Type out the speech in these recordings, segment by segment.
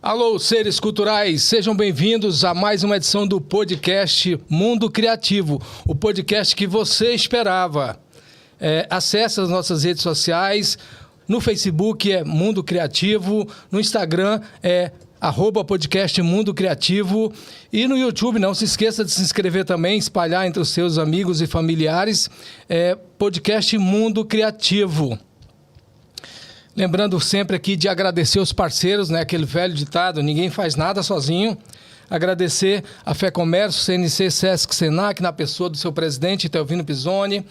Alô, seres culturais, sejam bem-vindos a mais uma edição do podcast Mundo Criativo, o podcast que você esperava. Acesse as nossas redes sociais, no Facebook é Mundo Criativo, no Instagram é @podcast Mundo Criativo e no YouTube, não se esqueça de se inscrever também, espalhar entre os seus amigos e familiares, podcast Mundo Criativo. Lembrando sempre aqui de agradecer os parceiros, né? Aquele velho ditado, ninguém faz nada sozinho. Agradecer a Fé Comércio, CNC, Sesc, Senac, na pessoa do seu presidente, Telvino Pisoni.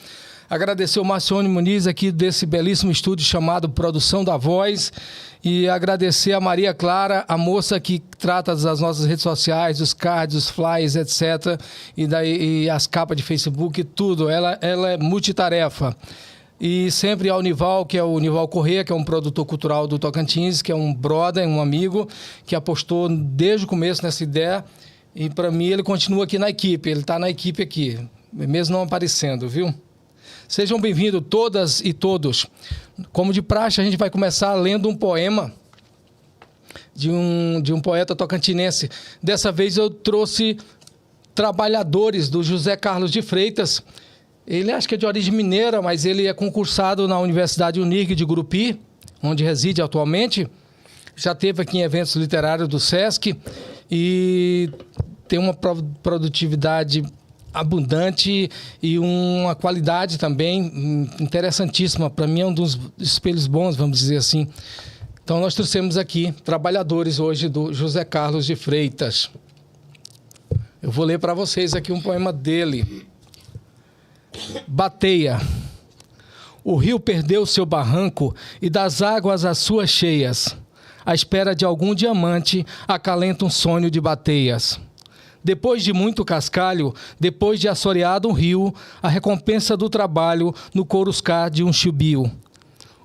Agradecer o Marcione Muniz aqui desse belíssimo estúdio chamado Produção da Voz. E agradecer a Maria Clara, a moça que trata das nossas redes sociais, os cards, os flyers, etc. E as capas de Facebook, tudo. Ela é multitarefa. E sempre ao Nival, que é o Nival Corrêa, que é um produtor cultural do Tocantins, que é um brother, um amigo, que apostou desde o começo nessa ideia. E para mim ele continua aqui na equipe, ele está na equipe aqui, mesmo não aparecendo, viu? Sejam bem-vindos todas e todos. Como de praxe, a gente vai começar lendo um poema de um poeta tocantinense. Dessa vez eu trouxe Trabalhadores, do José Carlos de Freitas. Ele acho que é de origem mineira, mas ele é concursado na Universidade Unig de Gurupi, onde reside atualmente. Já esteve aqui em eventos literários do Sesc e tem uma produtividade abundante e uma qualidade também interessantíssima. Para mim é um dos espelhos bons, vamos dizer assim. Então nós trouxemos aqui Trabalhadores hoje do José Carlos de Freitas. Eu vou ler para vocês aqui um poema dele. Bateia. O rio perdeu seu barranco e das águas as suas cheias. À espera de algum diamante, acalenta um sonho de bateias. Depois de muito cascalho, depois de assoreado um rio, a recompensa do trabalho no coruscar de um chibio.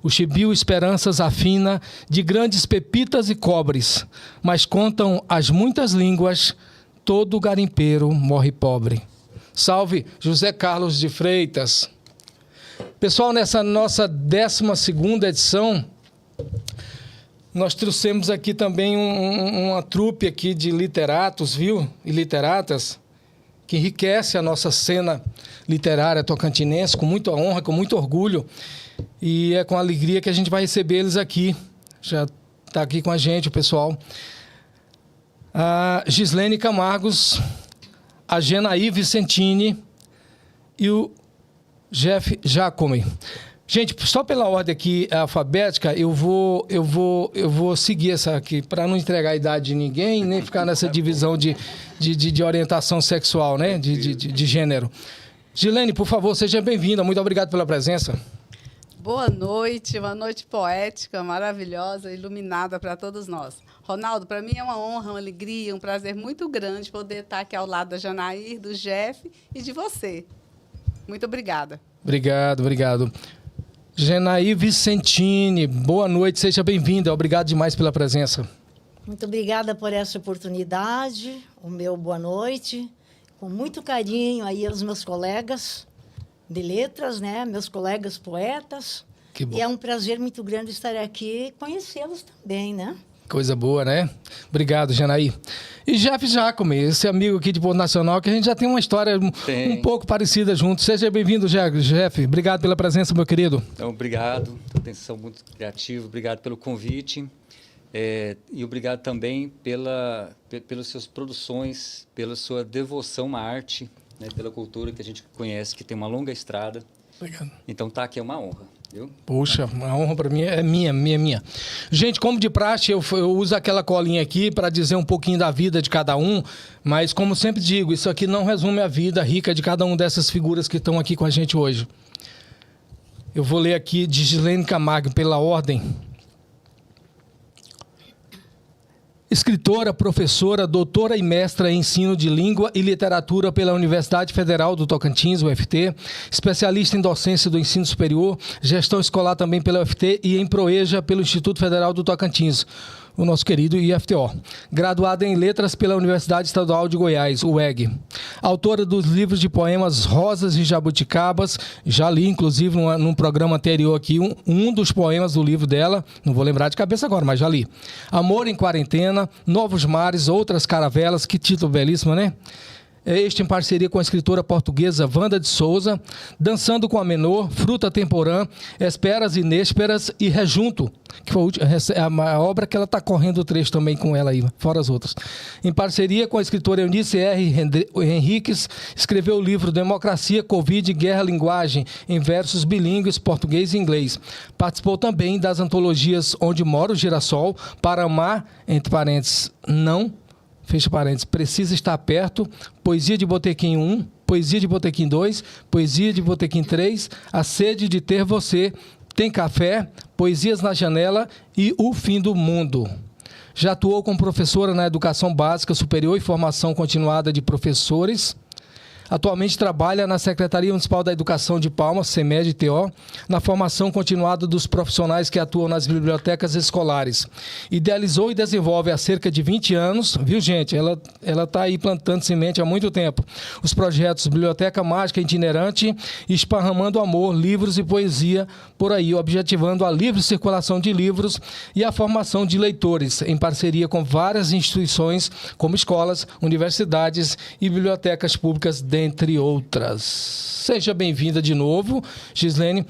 O chibio esperanças afina de grandes pepitas e cobres, mas contam as muitas línguas, todo garimpeiro morre pobre. Salve José Carlos de Freitas. Pessoal, nessa nossa 12ª edição, nós trouxemos aqui também uma trupe aqui de literatos, viu? E literatas, que enriquece a nossa cena literária tocantinense, com muita honra, com muito orgulho. E é com alegria que a gente vai receber eles aqui. Já está aqui com a gente o pessoal. A Gislene Camargos, a Genaí Vicentini e o Jeff Jacome. Gente, só pela ordem aqui alfabética, eu vou seguir essa aqui, para não entregar a idade de ninguém, nem ficar nessa divisão de orientação sexual, né? De gênero. Gilene, por favor, seja bem-vinda. Muito obrigado pela presença. Boa noite, uma noite poética, maravilhosa, iluminada para todos nós. Ronaldo, para mim é uma honra, uma alegria, um prazer muito grande poder estar aqui ao lado da Janair, do Jeff e de você. Muito obrigada. Obrigado. Genaí Vicentini, boa noite, seja bem-vinda. Obrigado demais pela presença. Muito obrigada por essa oportunidade, o meu boa noite. Com muito carinho aí aos meus colegas de letras, né? Meus colegas poetas. Que bom. E é um prazer muito grande estar aqui e conhecê-los também, né? Coisa boa, né? Obrigado, Genaí. E Jeff Jacome, esse amigo aqui de Porto Nacional, que a gente já tem uma história um pouco parecida junto. Seja bem-vindo, Jeff. Obrigado pela presença, meu querido. Então, obrigado. Atenção muito criativa. Obrigado pelo convite. E obrigado também pelas suas produções, pela sua devoção à arte, né, pela cultura que a gente conhece, que tem uma longa estrada. Obrigado. Então, tá aqui é uma honra. Viu? Poxa, a honra para mim é minha. Gente, como de praxe, eu uso aquela colinha aqui para dizer um pouquinho da vida de cada um, mas como sempre digo, isso aqui não resume a vida rica de cada uma dessas figuras que estão aqui com a gente hoje. Eu vou ler aqui de Gislene Camargo, pela ordem. Escritora, professora, doutora e mestra em ensino de língua e literatura pela Universidade Federal do Tocantins, UFT, especialista em docência do ensino superior, gestão escolar também pela UFT e em Proeja pelo Instituto Federal do Tocantins. o nosso querido IFTO. Graduada em Letras pela Universidade Estadual de Goiás, UEG. Autora dos livros de poemas Rosas e Jabuticabas. Já li, inclusive, num programa anterior aqui, um dos poemas do livro dela. Não vou lembrar de cabeça agora, mas já li. Amor em Quarentena, Novos Mares, Outras Caravelas. Que título belíssimo, né? Este em parceria com a escritora portuguesa Wanda de Souza, Dançando com a Menor, Fruta Temporã, Esperas Inésperas e Rejunto, que foi a obra que ela está correndo o trecho também com ela aí, fora as outras. Em parceria com a escritora Eunice R. Henriques, escreveu o livro Democracia, Covid, Guerra, Linguagem, em versos bilíngues, português e inglês. Participou também das antologias Onde Mora o Girassol, Para Amar, entre parênteses, Não, fecha parênteses, Precisa Estar Perto, Poesia de Botequim 1, Poesia de Botequim 2, Poesia de Botequim 3, A Sede de Ter Você, Tem Café, Poesias na Janela e O Fim do Mundo. Já atuou como professora na Educação Básica Superior e Formação Continuada de Professores. Atualmente trabalha na Secretaria Municipal da Educação de Palmas, SEMED-TO, na formação continuada dos profissionais que atuam nas bibliotecas escolares. Idealizou e desenvolve há cerca de 20 anos, viu, gente? Ela está aí plantando semente há muito tempo. Os projetos Biblioteca Mágica Itinerante, Esparramando Amor, Livros e Poesia, por aí, objetivando a livre circulação de livros e a formação de leitores, em parceria com várias instituições, como escolas, universidades e bibliotecas públicas, entre outras. Seja bem-vinda de novo, Gislene.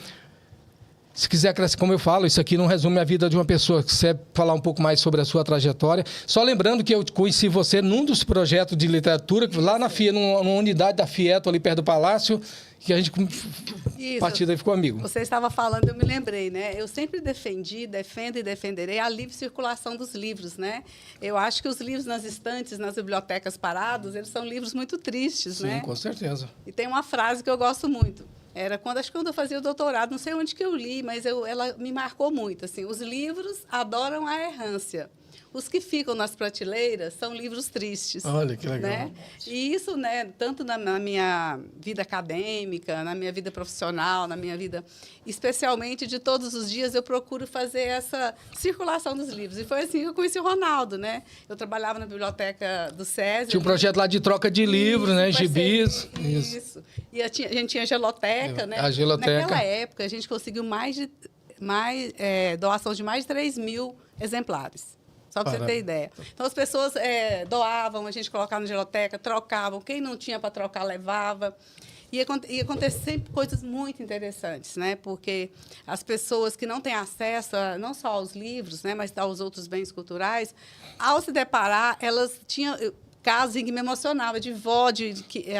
Se quiser, como eu falo, isso aqui não resume a vida de uma pessoa. Se quiser falar um pouco mais sobre a sua trajetória. Só lembrando que eu conheci você num dos projetos de literatura, lá na FIA, numa unidade da FIETO, ali perto do Palácio, que a gente, a partir daí, ficou amigo. Você estava falando, eu me lembrei, né? Eu sempre defendo e defenderei a livre circulação dos livros, né? Eu acho que os livros nas estantes, nas bibliotecas parados, eles são livros muito tristes, Sim, né? Com certeza. E tem uma frase que eu gosto muito. Acho que quando eu fazia o doutorado, não sei onde que eu li, mas ela me marcou muito. Assim, os livros adoram a errância. Os que ficam nas prateleiras são livros tristes. Olha, que legal. Né? E isso, né, tanto na minha vida acadêmica, na minha vida profissional, na minha vida, especialmente de todos os dias, eu procuro fazer essa circulação dos livros. E foi assim que eu conheci o Ronaldo, né? Eu trabalhava na biblioteca do SESI. Tinha um projeto lá de troca de livros, né? Gibis. Isso. E a gente tinha a geloteca, né? A geloteca. Naquela época, a gente conseguiu doação de mais de 3.000 exemplares. Só para você ter ideia. Então, as pessoas doavam, a gente colocava na geloteca, trocavam. Quem não tinha para trocar, levava. E acontecer sempre coisas muito interessantes, né? Porque as pessoas que não têm acesso não só aos livros, né, mas aos outros bens culturais, ao se deparar, elas tinham casos em que me emocionava, de vó,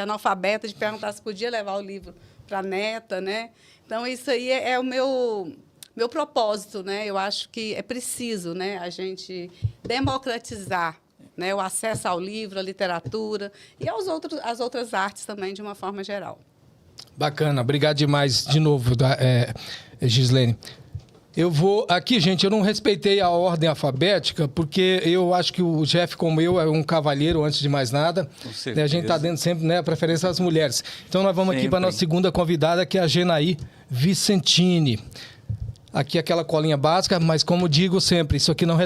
analfabeta, de perguntar se podia levar o livro para a neta, né? Então, isso aí é o meu propósito, né? Eu acho que é preciso, né, a gente democratizar, né, o acesso ao livro, à literatura e às outras artes também, de uma forma geral. Bacana, obrigado demais de novo, Gislene. Eu vou... Aqui, gente, eu não respeitei a ordem alfabética, porque eu acho que o Jeff, como eu, é um cavalheiro, antes de mais nada. Com certeza. A gente está dando sempre, né, a preferência às mulheres. Então, nós vamos aqui para a nossa segunda convidada, que é a Genaí Vicentini. Aqui aquela colinha básica, mas como digo sempre, isso aqui não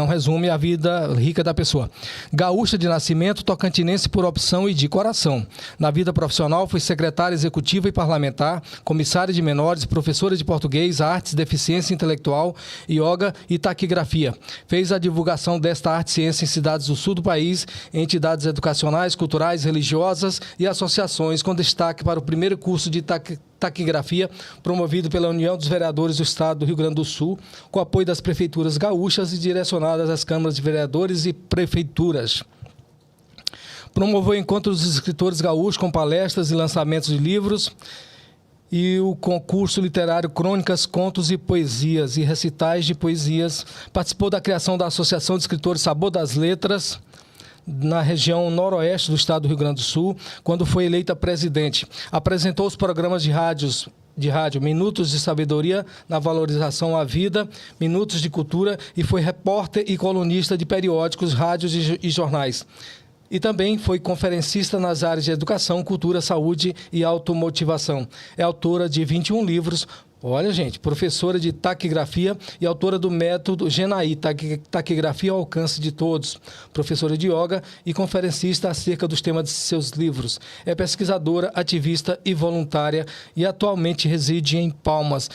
resume a vida rica da pessoa. Gaúcha de nascimento, tocantinense por opção e de coração. Na vida profissional, foi secretária executiva e parlamentar, comissária de menores, professora de português, artes, deficiência intelectual, yoga e taquigrafia. Fez a divulgação desta arte e ciência em cidades do sul do país, em entidades educacionais, culturais, religiosas e associações, com destaque para o primeiro curso de taquigrafia, promovido pela União dos Vereadores do Estado do Rio Grande do Sul, com apoio das prefeituras gaúchas e direcionadas às câmaras de vereadores e prefeituras. Promoveu encontros dos escritores gaúchos com palestras e lançamentos de livros e o concurso literário Crônicas, Contos e Poesias e recitais de poesias. Participou da criação da Associação de Escritores Sabor das Letras, na região noroeste do estado do Rio Grande do Sul, quando foi eleita presidente. Apresentou os programas de rádio Minutos de Sabedoria na Valorização à Vida, Minutos de Cultura, e foi repórter e colunista de periódicos, rádios e jornais. E também foi conferencista nas áreas de educação, cultura, saúde e automotivação. É autora de 21 livros, Olha, gente, professora de taquigrafia e autora do método Genaí, taquigrafia ao alcance de todos. Professora de yoga e conferencista acerca dos temas de seus livros. É pesquisadora, ativista e voluntária e atualmente reside em Palmas.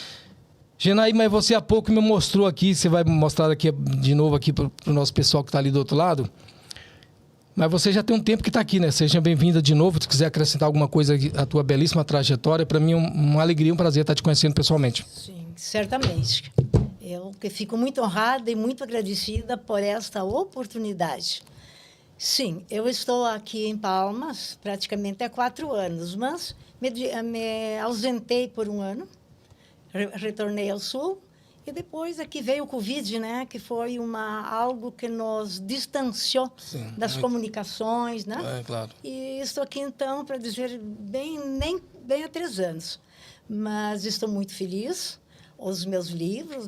Genaí, mas você há pouco me mostrou aqui, você vai mostrar aqui de novo aqui para o nosso pessoal que está ali do outro lado. Mas você já tem um tempo que está aqui, né? Seja bem-vinda de novo. Se quiser acrescentar alguma coisa à tua belíssima trajetória, para mim é uma alegria, um prazer estar te conhecendo pessoalmente. Sim, certamente. Eu que fico muito honrada e muito agradecida por esta oportunidade. Sim, eu estou aqui em Palmas praticamente há 4 anos, mas me ausentei por 1 ano, retornei ao Sul. E depois aqui veio o Covid, né? Que foi algo que nos distanciou das comunicações, né? É, claro. E estou aqui, então, para dizer nem bem há 3 anos. Mas estou muito feliz com os meus livros,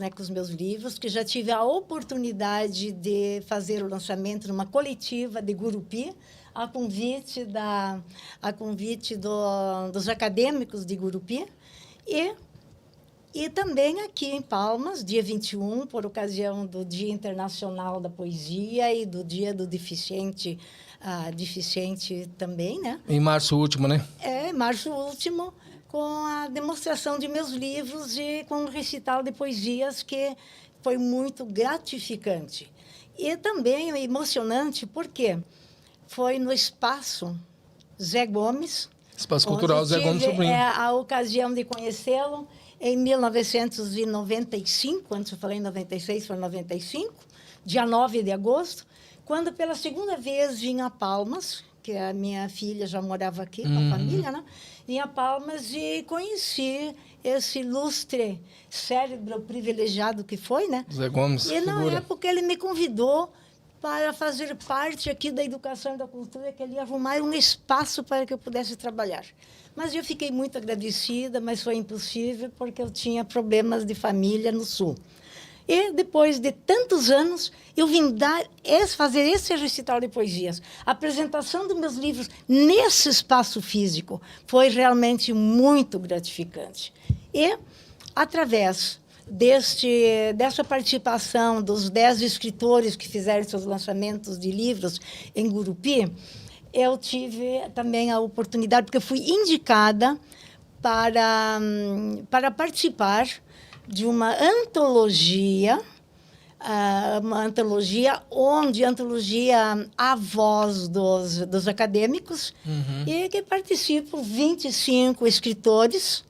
que já tive a oportunidade de fazer o lançamento numa coletiva de Gurupi, a convite dos acadêmicos de Gurupi. E também aqui em Palmas, dia 21, por ocasião do Dia Internacional da Poesia e do Dia do Deficiente também, né? Em março último, né? Março último, com a demonstração de meus livros e com um recital de poesias que foi muito gratificante. E também emocionante, porque foi no Espaço Zé Gomes. Espaço Cultural Zé Gomes Sobrinho. A ocasião de conhecê-lo. Em 1995, antes eu falei em 96, foi 95, dia 9 de agosto, quando pela segunda vez vim a Palmas, que a minha filha já morava aqui com a família, né? Vim a Palmas e conheci esse ilustre cérebro privilegiado que foi, né? Zé Gomes. E na figura. época ele me convidou para fazer parte aqui da educação e da cultura, que ele ia arrumar um espaço para que eu pudesse trabalhar. Mas eu fiquei muito agradecida, mas foi impossível porque eu tinha problemas de família no Sul. E depois de tantos anos, eu vim fazer esse recital de poesias. A apresentação dos meus livros nesse espaço físico foi realmente muito gratificante. E, através dessa participação dos 10 escritores que fizeram seus lançamentos de livros em Gurupi, eu tive também a oportunidade, porque eu fui indicada para participar de uma antologia A Voz dos Acadêmicos, e que participam 25 escritores,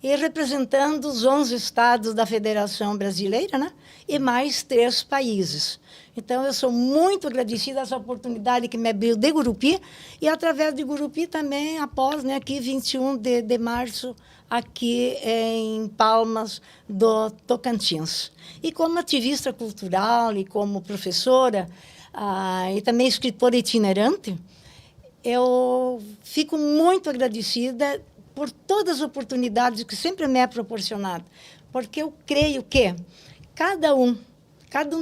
e representando os 11 estados da Federação Brasileira, né? E mais 3 países. Então, eu sou muito agradecida a essa oportunidade que me abriu de Gurupi, e através de Gurupi também, após, né, aqui 21 de março, aqui em Palmas do Tocantins. E como ativista cultural e como professora, e também escritora itinerante, eu fico muito agradecida por todas as oportunidades que sempre me é proporcionado, porque eu creio que cada um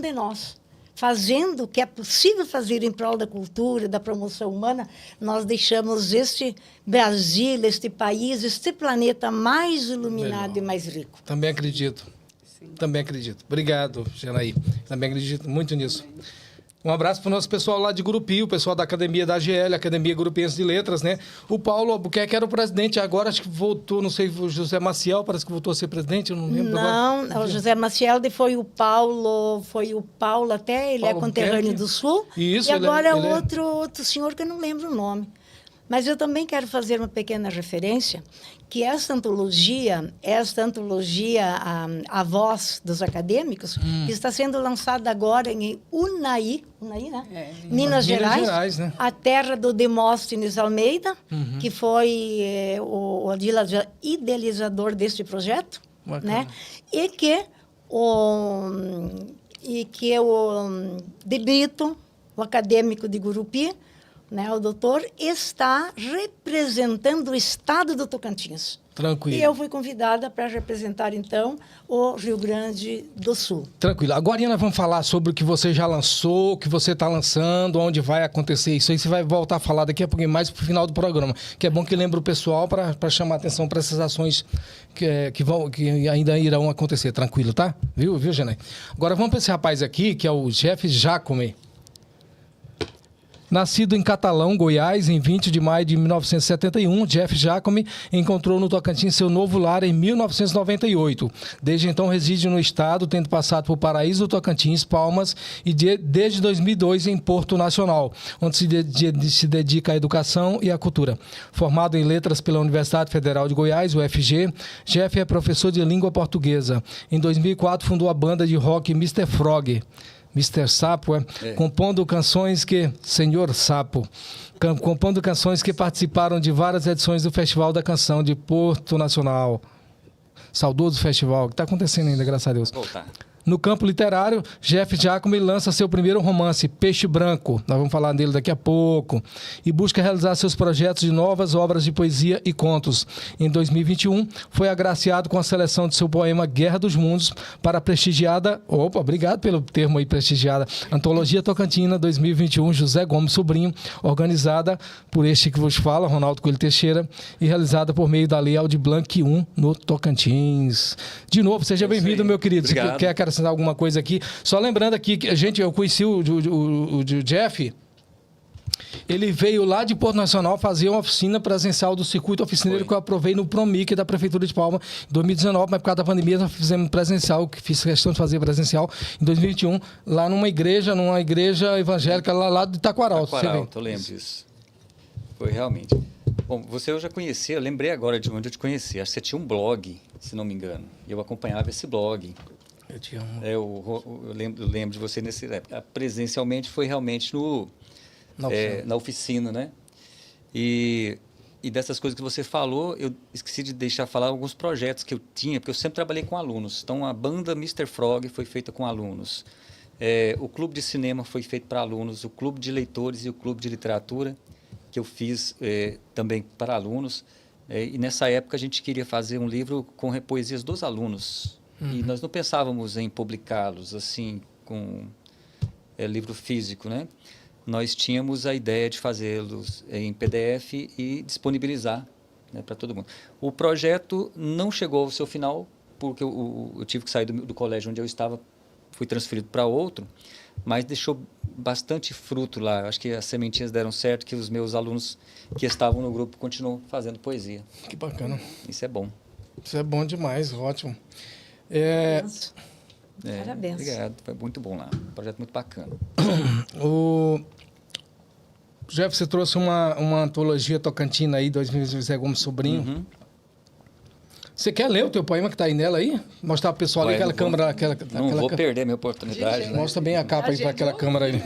de nós, fazendo o que é possível fazer em prol da cultura, da promoção humana, nós deixamos este Brasil, este país, este planeta mais iluminado e mais rico. Também acredito. Sim. Também acredito. Obrigado, Genaí. Também acredito muito nisso. Um abraço para o nosso pessoal lá de Gurupi, o pessoal da Academia da AGL, Academia Gurupiense de Letras, né? O Paulo Albuquerque era o presidente, agora acho que voltou, não sei, o José Maciel parece que voltou a ser presidente, eu não lembro agora. Não, o José Maciel foi o Paulo até, ele Paulo é conterrâneo Albuquerque. do Sul. Isso, e agora ele é- outro senhor que eu não lembro o nome. Mas eu também quero fazer uma pequena referência, que esta antologia, a Voz dos Acadêmicos, que está sendo lançada agora em Unai, né? Minas Gerais, né? a terra do Demóstenes Almeida, que foi o idealizador deste projeto, Bacana. né? E que o De Brito, o acadêmico de Gurupi, né, o doutor, está representando o estado do Tocantins. Tranquilo. E eu fui convidada para representar, então, o Rio Grande do Sul. Tranquilo. Agora nós vamos falar sobre o que você já lançou, o que você está lançando, onde vai acontecer isso aí. Você vai voltar a falar daqui a pouquinho mais para o final do programa. Que é bom que lembra o pessoal para chamar a atenção para essas ações que ainda irão acontecer. Tranquilo, tá? Viu, Janai? Agora vamos para esse rapaz aqui, que é o Jeff Jacome. Nascido em Catalão, Goiás, em 20 de maio de 1971, Jeff Jacome encontrou no Tocantins seu novo lar em 1998. Desde então reside no estado, tendo passado por Paraíso do Tocantins, Palmas e desde 2002 em Porto Nacional, onde se dedica à educação e à cultura. Formado em letras pela Universidade Federal de Goiás, UFG, Jeff é professor de língua portuguesa. Em 2004 fundou a banda de rock Mr. Frog. Mr. Sapo, compondo canções que... Senhor Sapo. Compondo canções que participaram de várias edições do Festival da Canção de Porto Nacional. Saudoso festival, que está acontecendo ainda, graças a Deus. Voltar. No campo literário, Jeff Jacome lança seu primeiro romance, Peixe Branco. Nós vamos falar dele daqui a pouco. E busca realizar seus projetos de novas obras de poesia e contos. Em 2021, foi agraciado com a seleção de seu poema Guerra dos Mundos para a prestigiada... Opa, obrigado pelo termo aí, prestigiada. Antologia Tocantina 2021, José Gomes Sobrinho, organizada por este que vos fala, Ronaldo Coelho Teixeira, e realizada por meio da Lei Aldir Blanc I no Tocantins. De novo, seja bem-vindo, meu querido. Obrigado. Você quer acrescentar alguma coisa aqui? Só lembrando aqui que eu conheci o Jeff. Ele veio lá de Porto Nacional fazer uma oficina presencial do circuito oficineiro que eu aprovei no Promic da Prefeitura de Palma em 2019, mas por causa da pandemia nós fizemos presencial, que fiz questão de fazer presencial em 2021, lá numa igreja evangélica lá de Itaquaral. Eu lembro disso. Foi realmente. Bom, você eu já conhecia, eu lembrei agora de onde eu te conheci. Acho que você tinha um blog, se não me engano, e eu acompanhava esse blog. Eu te amo. Eu lembro de você nesse... Presencialmente foi realmente na oficina, né? E dessas coisas que você falou, eu esqueci de deixar falar alguns projetos que eu tinha, porque eu sempre trabalhei com alunos. Então, a banda Mr. Frog foi feita com alunos. O clube de cinema foi feito para alunos. O clube de leitores e o clube de literatura, que eu fiz também para alunos. E nessa época a gente queria fazer um livro com poesias dos alunos. E nós não pensávamos em publicá-los assim, com livro físico, né? Nós tínhamos a ideia de fazê-los em PDF e disponibilizar, né, para todo mundo. O projeto não chegou ao seu final, porque eu tive que sair do colégio onde eu estava, fui transferido para outro, mas deixou bastante fruto lá. Acho que as sementinhas deram certo, que os meus alunos que estavam no grupo continuam fazendo poesia. Que bacana. Isso é bom. Isso é bom demais, ótimo. Parabéns. Obrigado, foi muito bom lá. Um projeto muito bacana. O Jeff, você trouxe uma antologia tocantina aí, 2020, José Gomes Sobrinho. Uhum. Você quer ler o teu poema que está aí nela aí? Mostrar para o pessoal ali aquela câmera... Não vou perder a minha oportunidade. Gente, Né? Mostra bem a capa aí para aquela câmera aí.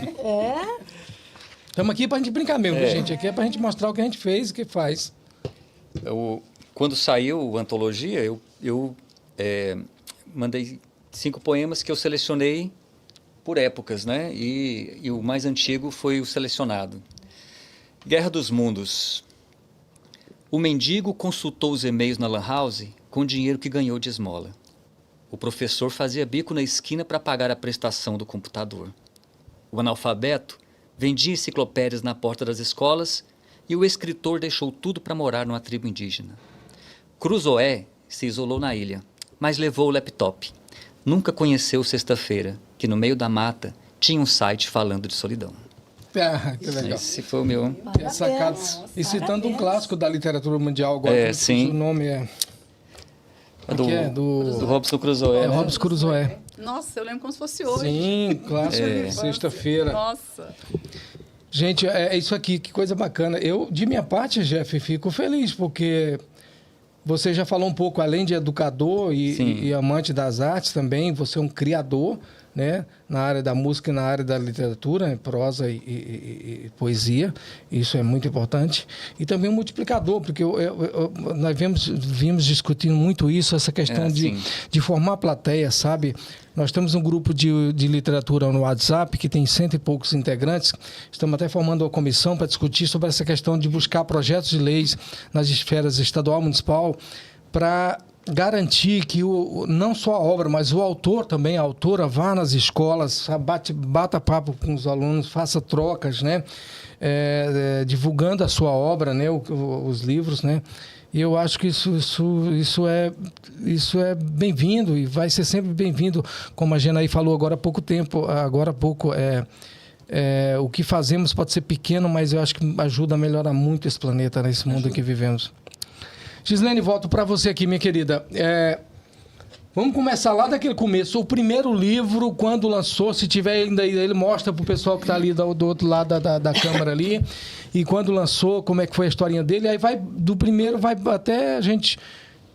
Estamos aqui para a gente brincar mesmo, gente. Aqui é para a gente mostrar o que a gente fez e o que faz. Quando saiu a antologia, eu mandei 5 poemas que eu selecionei por épocas, né? E o mais antigo foi o selecionado. Guerra dos Mundos. O mendigo consultou os e-mails na lan house com o dinheiro que ganhou de esmola. O professor fazia bico na esquina para pagar a prestação do computador. O analfabeto vendia enciclopédias na porta das escolas e o escritor deixou tudo para morar numa tribo indígena. Cruzoé se isolou na ilha, mas levou o laptop. Nunca conheceu Sexta-feira, que no meio da mata tinha um site falando de solidão. Que legal. Esse foi o meu... Sacado. E citando um clássico da literatura mundial agora. Sim. O nome é... Do Robinson Crusoe. Robinson Crusoe. Nossa, eu lembro como se fosse hoje. Sim, clássico. Sexta-feira. Nossa. Gente, é isso aqui, que coisa bacana. Eu, de minha parte, Jeff, fico feliz, porque você já falou um pouco, além de educador e amante das artes também, você é um criador, né, na área da música e na área da literatura, prosa e poesia. Isso é muito importante. E também um multiplicador, porque nós vimos discutindo muito isso, essa questão de formar plateia, sabe? Nós temos um grupo de literatura no WhatsApp que tem 100 e poucos integrantes. Estamos até formando uma comissão para discutir sobre essa questão de buscar projetos de leis nas esferas estadual, municipal, para garantir que não só a obra, mas o autor também, a autora, vá nas escolas, bata papo com os alunos, faça trocas, né? Divulgando a sua obra, né? Os livros, né? E eu acho que isso é bem-vindo e vai ser sempre bem-vindo, como a Janaí falou agora há pouco, o que fazemos pode ser pequeno, mas eu acho que ajuda a melhorar muito esse planeta, nesse mundo em que vivemos. Gislene, volto para você aqui, minha querida. Vamos começar lá daquele começo. O primeiro livro, quando lançou, se tiver ainda, ele mostra para o pessoal que está ali do outro lado da câmera ali. E quando lançou, como é que foi a historinha dele. Aí vai do primeiro, vai até a gente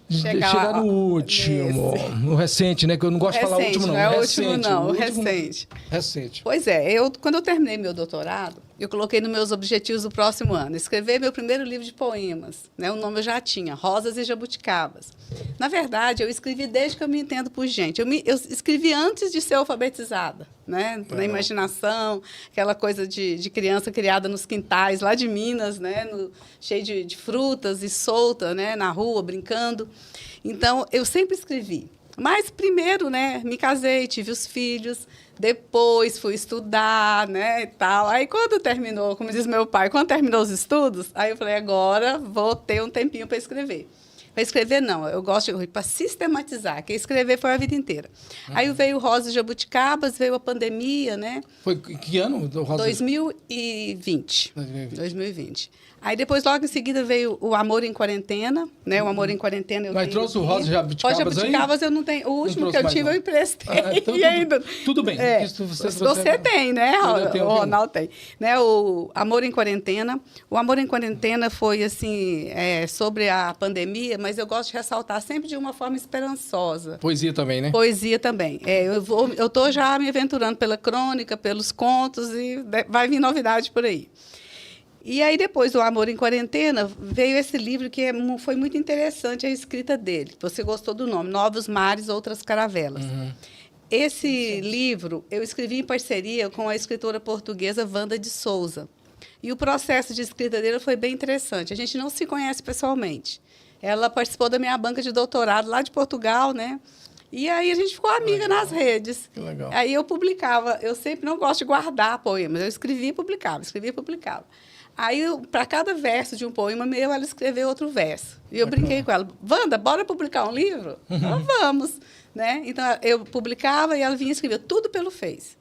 chegar no último. No recente, né? Que eu não gosto de falar último, não. Não é o último, não. O recente. Recente. Pois é. Quando eu terminei meu doutorado, eu coloquei nos meus objetivos do próximo ano escrever meu primeiro livro de poemas, né? O nome eu já tinha, Rosas e Jabuticabas. Na verdade, eu escrevi desde que eu me entendo por gente. Eu escrevi antes de ser alfabetizada, né? Na imaginação, aquela coisa de criança criada nos quintais lá de Minas, né? Cheio de frutas e solta, né? Na rua, brincando. Então, eu sempre escrevi. Mas primeiro, né, me casei, tive os filhos, depois fui estudar, né, e tal. Aí quando terminou, como diz meu pai, quando terminou os estudos, aí eu falei, agora vou ter um tempinho para escrever. Para escrever, não, eu gosto para sistematizar, que escrever foi a vida inteira. Aí veio o Rosas e Jabuticabas, veio a pandemia, né? Foi que ano? 2020. 2020. Aí depois, logo em seguida, veio o Amor em Quarentena, né? O Amor em Quarentena eu Mas tenho trouxe o aqui. Rosa Jabuticabas aí? O Jabuticabas eu não tenho. O último que eu tive eu emprestei. Então, e ainda... Tudo bem. Você tem, né? O Ronaldo tem. Né? O Amor em Quarentena. O Amor em Quarentena foi, assim, sobre a pandemia, mas eu gosto de ressaltar sempre de uma forma esperançosa. Poesia também, né? Poesia também. Eu estou já me aventurando pela crônica, pelos contos, e vai vir novidade por aí. E aí, depois do Amor em Quarentena, veio esse livro que foi muito interessante, a escrita dele. Você gostou do nome, Novos Mares, Outras Caravelas. Esse livro eu escrevi em parceria com a escritora portuguesa Wanda de Souza. E o processo de escrita dele foi bem interessante. A gente não se conhece pessoalmente. Ela participou da minha banca de doutorado lá de Portugal, né? E aí a gente ficou amiga nas redes. Que legal. Aí eu publicava. Eu sempre não gosto de guardar poemas. Eu escrevia e publicava, escrevia e publicava. Aí, para cada verso de um poema meu, ela escreveu outro verso. E eu brinquei com ela. Wanda, bora publicar um livro? Ela, vamos. Né? Então, eu publicava e ela vinha escrever tudo pelo Face.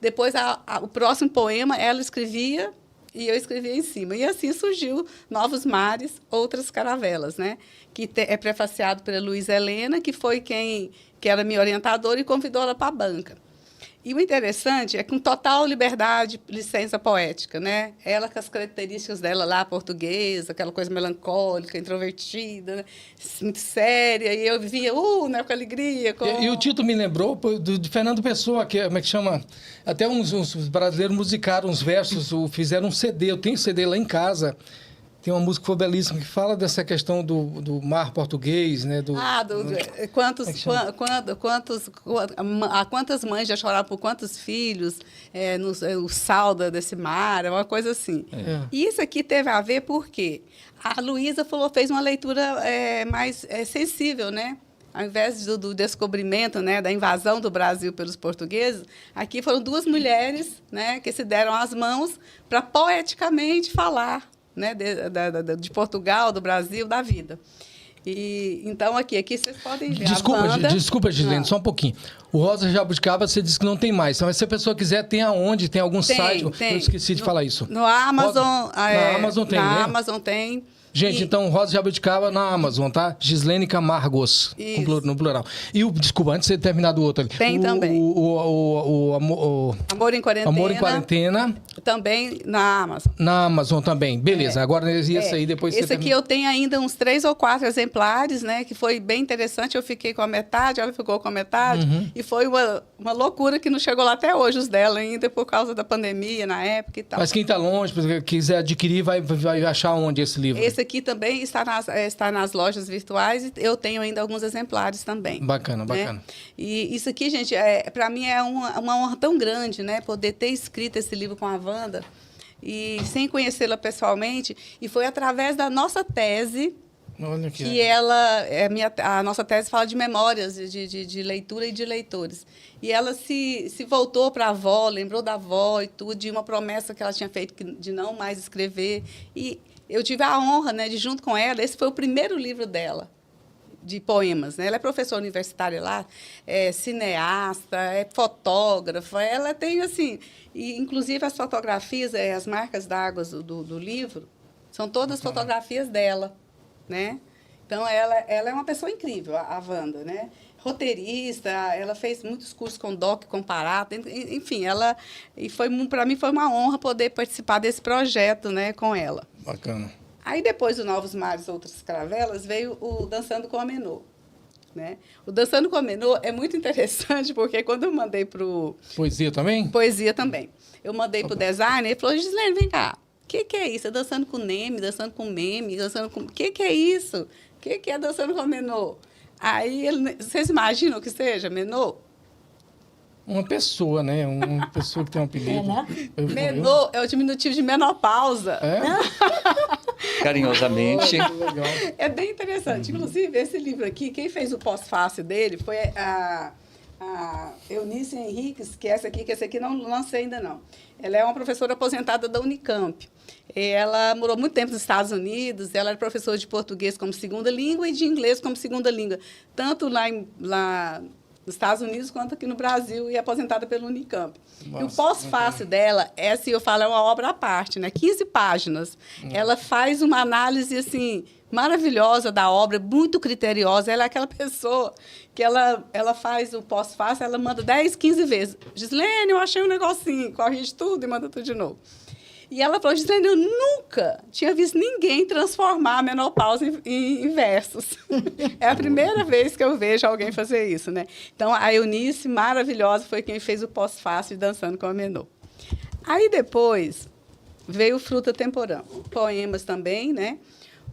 Depois, o próximo poema, ela escrevia e eu escrevia em cima. E assim surgiu Novos Mares, Outras Caravelas, né? Que é prefaciado pela Luísa Helena, que foi que era minha orientadora e convidou ela para a banca. E o interessante é com total liberdade, licença poética, né? Ela com as características dela lá, portuguesa, aquela coisa melancólica, introvertida, né? Muito séria, e eu vinha, né, com alegria. E o título me lembrou do Fernando Pessoa, que como é que chama? Até uns brasileiros musicaram uns versos, fizeram um CD, eu tenho CD lá em casa. Tem uma música que foi belíssima, que fala dessa questão do mar português, né? Quantas mães já choraram por quantos filhos, o sal desse mar, é uma coisa assim. E isso aqui teve a ver porque a Luísa fez uma leitura mais sensível, né? Ao invés do descobrimento, né, da invasão do Brasil pelos portugueses, aqui foram duas mulheres, né, que se deram as mãos para poeticamente falar, né, de Portugal, do Brasil, da vida. E, então, aqui vocês podem ver Desculpa, Gislene, só um pouquinho. O Rosa Jabuticaba, você disse que não tem mais. Então, se a pessoa quiser, tem aonde? Tem algum site? Eu esqueci de falar isso. No Amazon. Na Amazon tem, né? Na Amazon tem. Gente, então, Rosa Jabuticaba na Amazon, tá? Gislene Camargos, no plural. E desculpa, antes de você terminar do outro ali. Tem também. O Amor em Quarentena. Amor em Quarentena. Também na Amazon. Na Amazon também. Beleza, agora ia sair depois. Esse aqui eu tenho ainda uns 3 ou 4 exemplares, né? Que foi bem interessante. Eu fiquei com a metade, ela ficou com a metade. E foi uma loucura que não chegou lá até hoje, os dela ainda, por causa da pandemia, na época e tal. Mas quem está longe, quiser adquirir, vai achar onde esse livro? Esse aqui também está nas lojas virtuais e eu tenho ainda alguns exemplares também. Bacana, né? bacana. E isso aqui, gente, para mim é uma honra tão grande, né? Poder ter escrito esse livro com a Wanda e sem conhecê-la pessoalmente. E foi através da nossa tese, Olha que que ela, a nossa tese fala de memórias de leitura e de leitores. E ela se voltou para a avó, lembrou da avó e tudo, de uma promessa que ela tinha feito de não mais escrever. E eu tive a honra, né, de, junto com ela, esse foi o primeiro livro dela, de poemas. Né? Ela é professora universitária lá, é cineasta, é fotógrafa. Ela tem, assim, e, inclusive as fotografias, as marcas d'água do livro, são todas fotografias dela. Né? Então, ela é uma pessoa incrível, a Wanda, né? Roteirista, ela fez muitos cursos com DOC, com Parata, enfim, para mim foi uma honra poder participar desse projeto, né, com ela. Bacana. Aí, depois do Novos Mares, Outras Caravelas, veio o Dançando com a Menô. Né? O Dançando com a Menô é muito interessante, porque quando eu mandei para o... Poesia também? Poesia também. Eu mandei para o designer, ele falou, Gislene, vem cá. O que é isso? É dançando com Neme, dançando com meme, dançando com... O que é isso? O que é dançando com a Menô? Aí, vocês imaginam que seja Menô? Uma pessoa, né? Uma pessoa que tem um apelido. né? Menô é o diminutivo de menopausa. É? Carinhosamente. Legal. É bem interessante. Inclusive, esse livro aqui, quem fez o pós-fácil dele foi a Eunice Henriques, que essa aqui não lancei ainda não. Ela é uma professora aposentada da Unicamp. Ela morou muito tempo nos Estados Unidos, ela era professora de português como segunda língua e de inglês como segunda língua, tanto lá nos Estados Unidos quanto aqui no Brasil, e aposentada pelo Unicamp. Nossa, e o pós-fácil dela, essa eu falo, é uma obra à parte, né? 15 páginas. Ela faz uma análise, assim, maravilhosa da obra, muito criteriosa. Ela é aquela pessoa que ela faz o pós-fácil, ela manda 10, 15 vezes. Gislene, eu achei um negocinho, corrige tudo e manda tudo de novo. E ela falou, Gislene, eu nunca tinha visto ninguém transformar a menopausa em versos. É a primeira vez que eu vejo alguém fazer isso, né? Então, a Eunice, maravilhosa, foi quem fez o pós-fácil de Dançando com a Menô. Aí, depois, veio o Fruta Temporã. Poemas também, né?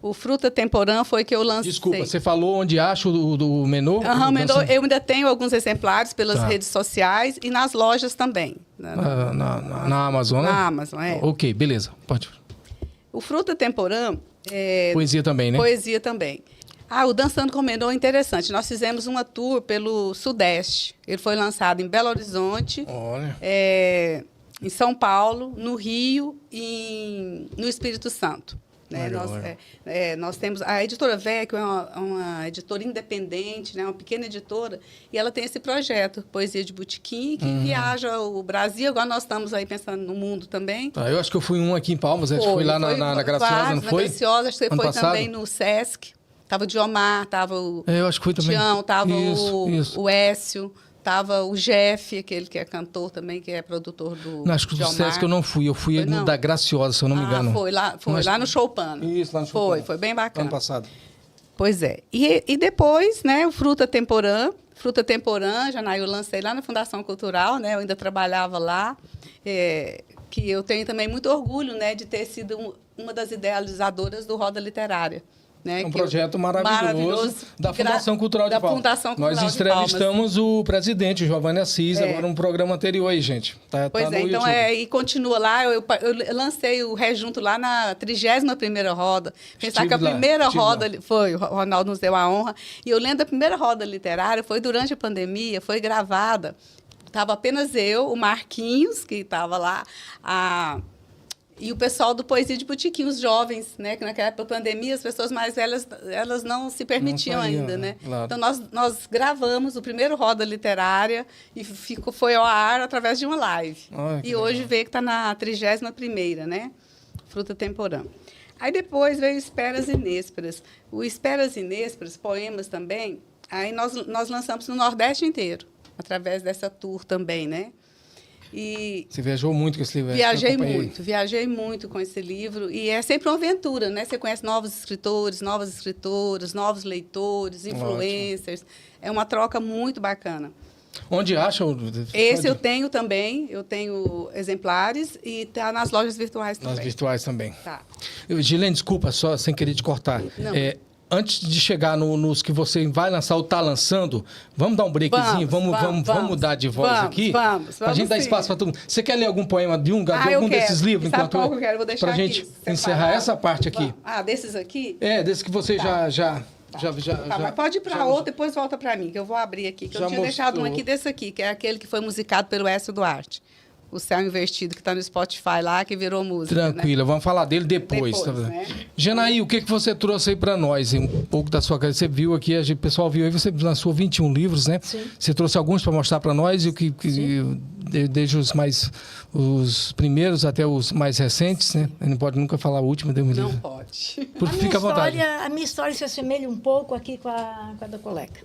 O Fruta Temporã foi que eu lancei. Desculpa, você falou onde acha do Menô? O Menô, eu ainda tenho alguns exemplares pelas redes sociais e nas lojas também. Na Amazon, né? Na Amazon, é. Ok, beleza. Pode. O Fruta Temporã... Poesia também, né? Poesia também. O Dançando com o Menô é interessante. Nós fizemos uma tour pelo Sudeste. Ele foi lançado em Belo Horizonte, Olha. em São Paulo, no Rio e no Espírito Santo. Né? Nós temos a editora Vecchio, é uma editora independente, né? Uma pequena editora, e ela tem esse projeto, Poesia de Botequim, que viaja o Brasil. Agora nós estamos aí pensando no mundo também. Eu acho que eu fui um aqui em Palmas, acho que foi lá na Graciosa, não foi? Na Graciosa, acho que você ano foi passado? Também no Sesc. Estava o Diomar, estava o Eu acho que foi também. Tião, estava Isso. o Écio, estava o Jeff, aquele que é cantor também, que é produtor do Não, acho que do Diomar. Sesc eu não fui. Eu fui no da Graciosa, se eu não me engano. Foi lá no Choupano. Isso, lá no Choupano. Foi bem bacana. Ano passado. Pois é. E depois, né, o Fruta Temporã, Janaí, eu lancei lá na Fundação Cultural, né, eu ainda trabalhava lá, que eu tenho também muito orgulho, né, de ter sido uma das idealizadoras do Roda Literária. Né, É um projeto maravilhoso da Fundação Cultural de Palmas. Fundação Cultural Nós entrevistamos o presidente, o Giovanni Assis, agora um programa anterior aí, gente. Tá Pois no então YouTube. e continua lá. Eu lancei o Rejunto lá na 31ª roda. Pensar que a primeira roda foi, o Ronaldo nos deu a honra. E eu lembro da primeira roda literária, foi durante a pandemia, foi gravada. Estava apenas eu, o Marquinhos, que estava lá, e o pessoal do Poesia de Botequim, os jovens, né? Que naquela época da pandemia, as pessoas mais velhas, elas não se permitiam ainda, né? Claro. Então, nós gravamos o primeiro Roda Literária e foi ao ar através de uma live. E hoje veio que está na 31ª, né? Fruta Temporã. Aí depois veio Esperas e Nésperas. O Esperas e Nésperas, poemas também, aí nós lançamos no Nordeste inteiro, através dessa tour também, né? E você viajou muito com esse livro? Viajei muito com esse livro. E é sempre uma aventura, né? Você conhece novos escritores, novas escritoras, novos leitores, influencers. Ótimo. É uma troca muito bacana. Onde acha? Esse eu tenho também. Eu tenho exemplares e está nas lojas virtuais também. Nas virtuais também. Tá. Gislene, desculpa, só sem querer te cortar. Não. antes de chegar nos que você vai lançar ou está lançando, vamos dar um breakzinho? Vamos mudar de voz aqui? Vamos, Para a gente dar sim. espaço para todo mundo. Você quer ler algum poema de algum eu desses quero. livros? Sabe qual que eu quero? Vou deixar Para a aqui, gente separado. encerrar essa parte aqui. Desses aqui? Desse que você já Mas pode ir para outro, depois volta para mim, que eu vou abrir aqui. Que eu tinha deixado um aqui desse aqui, que é aquele que foi musicado pelo Écio Duarte. O Céu Invertido, que está no Spotify lá, que virou música. Tranquila, né? Vamos falar dele depois. Tá vendo? Né? Janaí, o que você trouxe aí para nós? Um pouco da sua carreira. Você viu aqui, o pessoal viu aí, você lançou 21 livros, né? Sim. Você trouxe alguns para mostrar para nós, e o que desde os primeiros até os mais recentes, né? Não pode nunca falar o último, deu um livro. Não pode. Fica à vontade. A minha história se assemelha um pouco aqui com a da colega.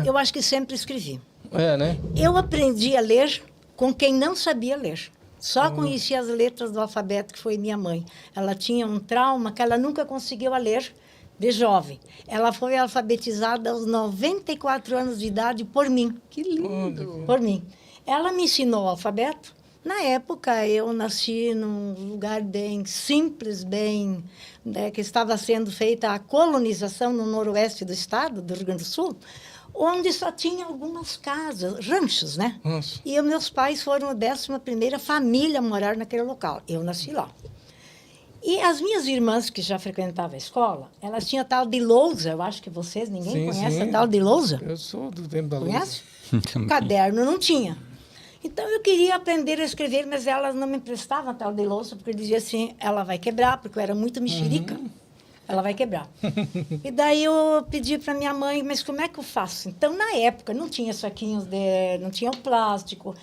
Eu acho que sempre escrevi. Né? Eu aprendi a ler com quem não sabia ler. Só conhecia as letras do alfabeto, que foi minha mãe. Ela tinha um trauma que ela nunca conseguiu ler de jovem. Ela foi alfabetizada aos 94 anos de idade por mim. Que lindo. Por mim. Ela me ensinou o alfabeto. Na época, eu nasci num lugar bem simples, que estava sendo feita a colonização no noroeste do estado, do Rio Grande do Sul, onde só tinha algumas casas, ranchos, né? Nossa. E meus pais foram a 11ª família a morar naquele local. Eu nasci lá. E as minhas irmãs, que já frequentavam a escola, elas tinham a tal de lousa. Eu acho que ninguém conhece a tal de lousa? Eu sou do tempo da lousa. Conhece? Caderno não tinha. Então, eu queria aprender a escrever, mas elas não me emprestavam a tal de lousa, porque dizia assim, ela vai quebrar, porque eu era muito mexerica. Ela vai quebrar. E daí eu pedi para minha mãe, mas como é que eu faço? Então, na época, não tinha saquinhos, não tinha o plástico.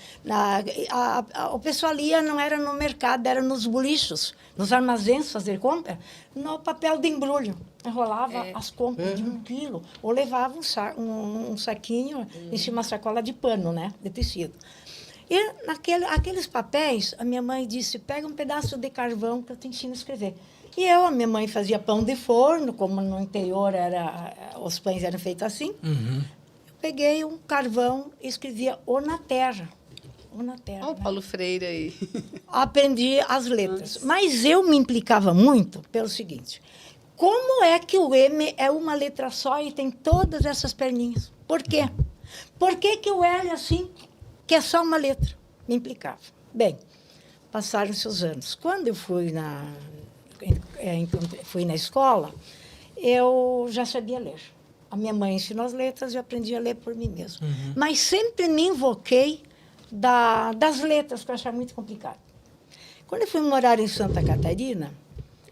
O pessoal ia, não era no mercado, era nos bolichos, nos armazéns fazer compra, no papel de embrulho. Enrolava as compras de 1 quilo, ou levava um saquinho em cima uma sacola de pano, né, de tecido. E aqueles papéis, a minha mãe disse, pega um pedaço de carvão que eu te ensino a escrever. E a minha mãe fazia pão de forno, como no interior os pães eram feitos assim. Eu peguei um carvão e escrevia O na Terra. O na Terra. Olha o Paulo Freire aí. Aprendi as letras. Mas eu me implicava muito pelo seguinte, como é que o M é uma letra só e tem todas essas perninhas? Por quê? Por que o L é assim, que é só uma letra? Me implicava. Bem, passaram-se os anos. Quando eu fui na escola, eu já sabia ler. A minha mãe ensinou as letras e eu aprendi a ler por mim mesma. Mas sempre me invoquei das letras, que eu achava muito complicado. Quando eu fui morar em Santa Catarina,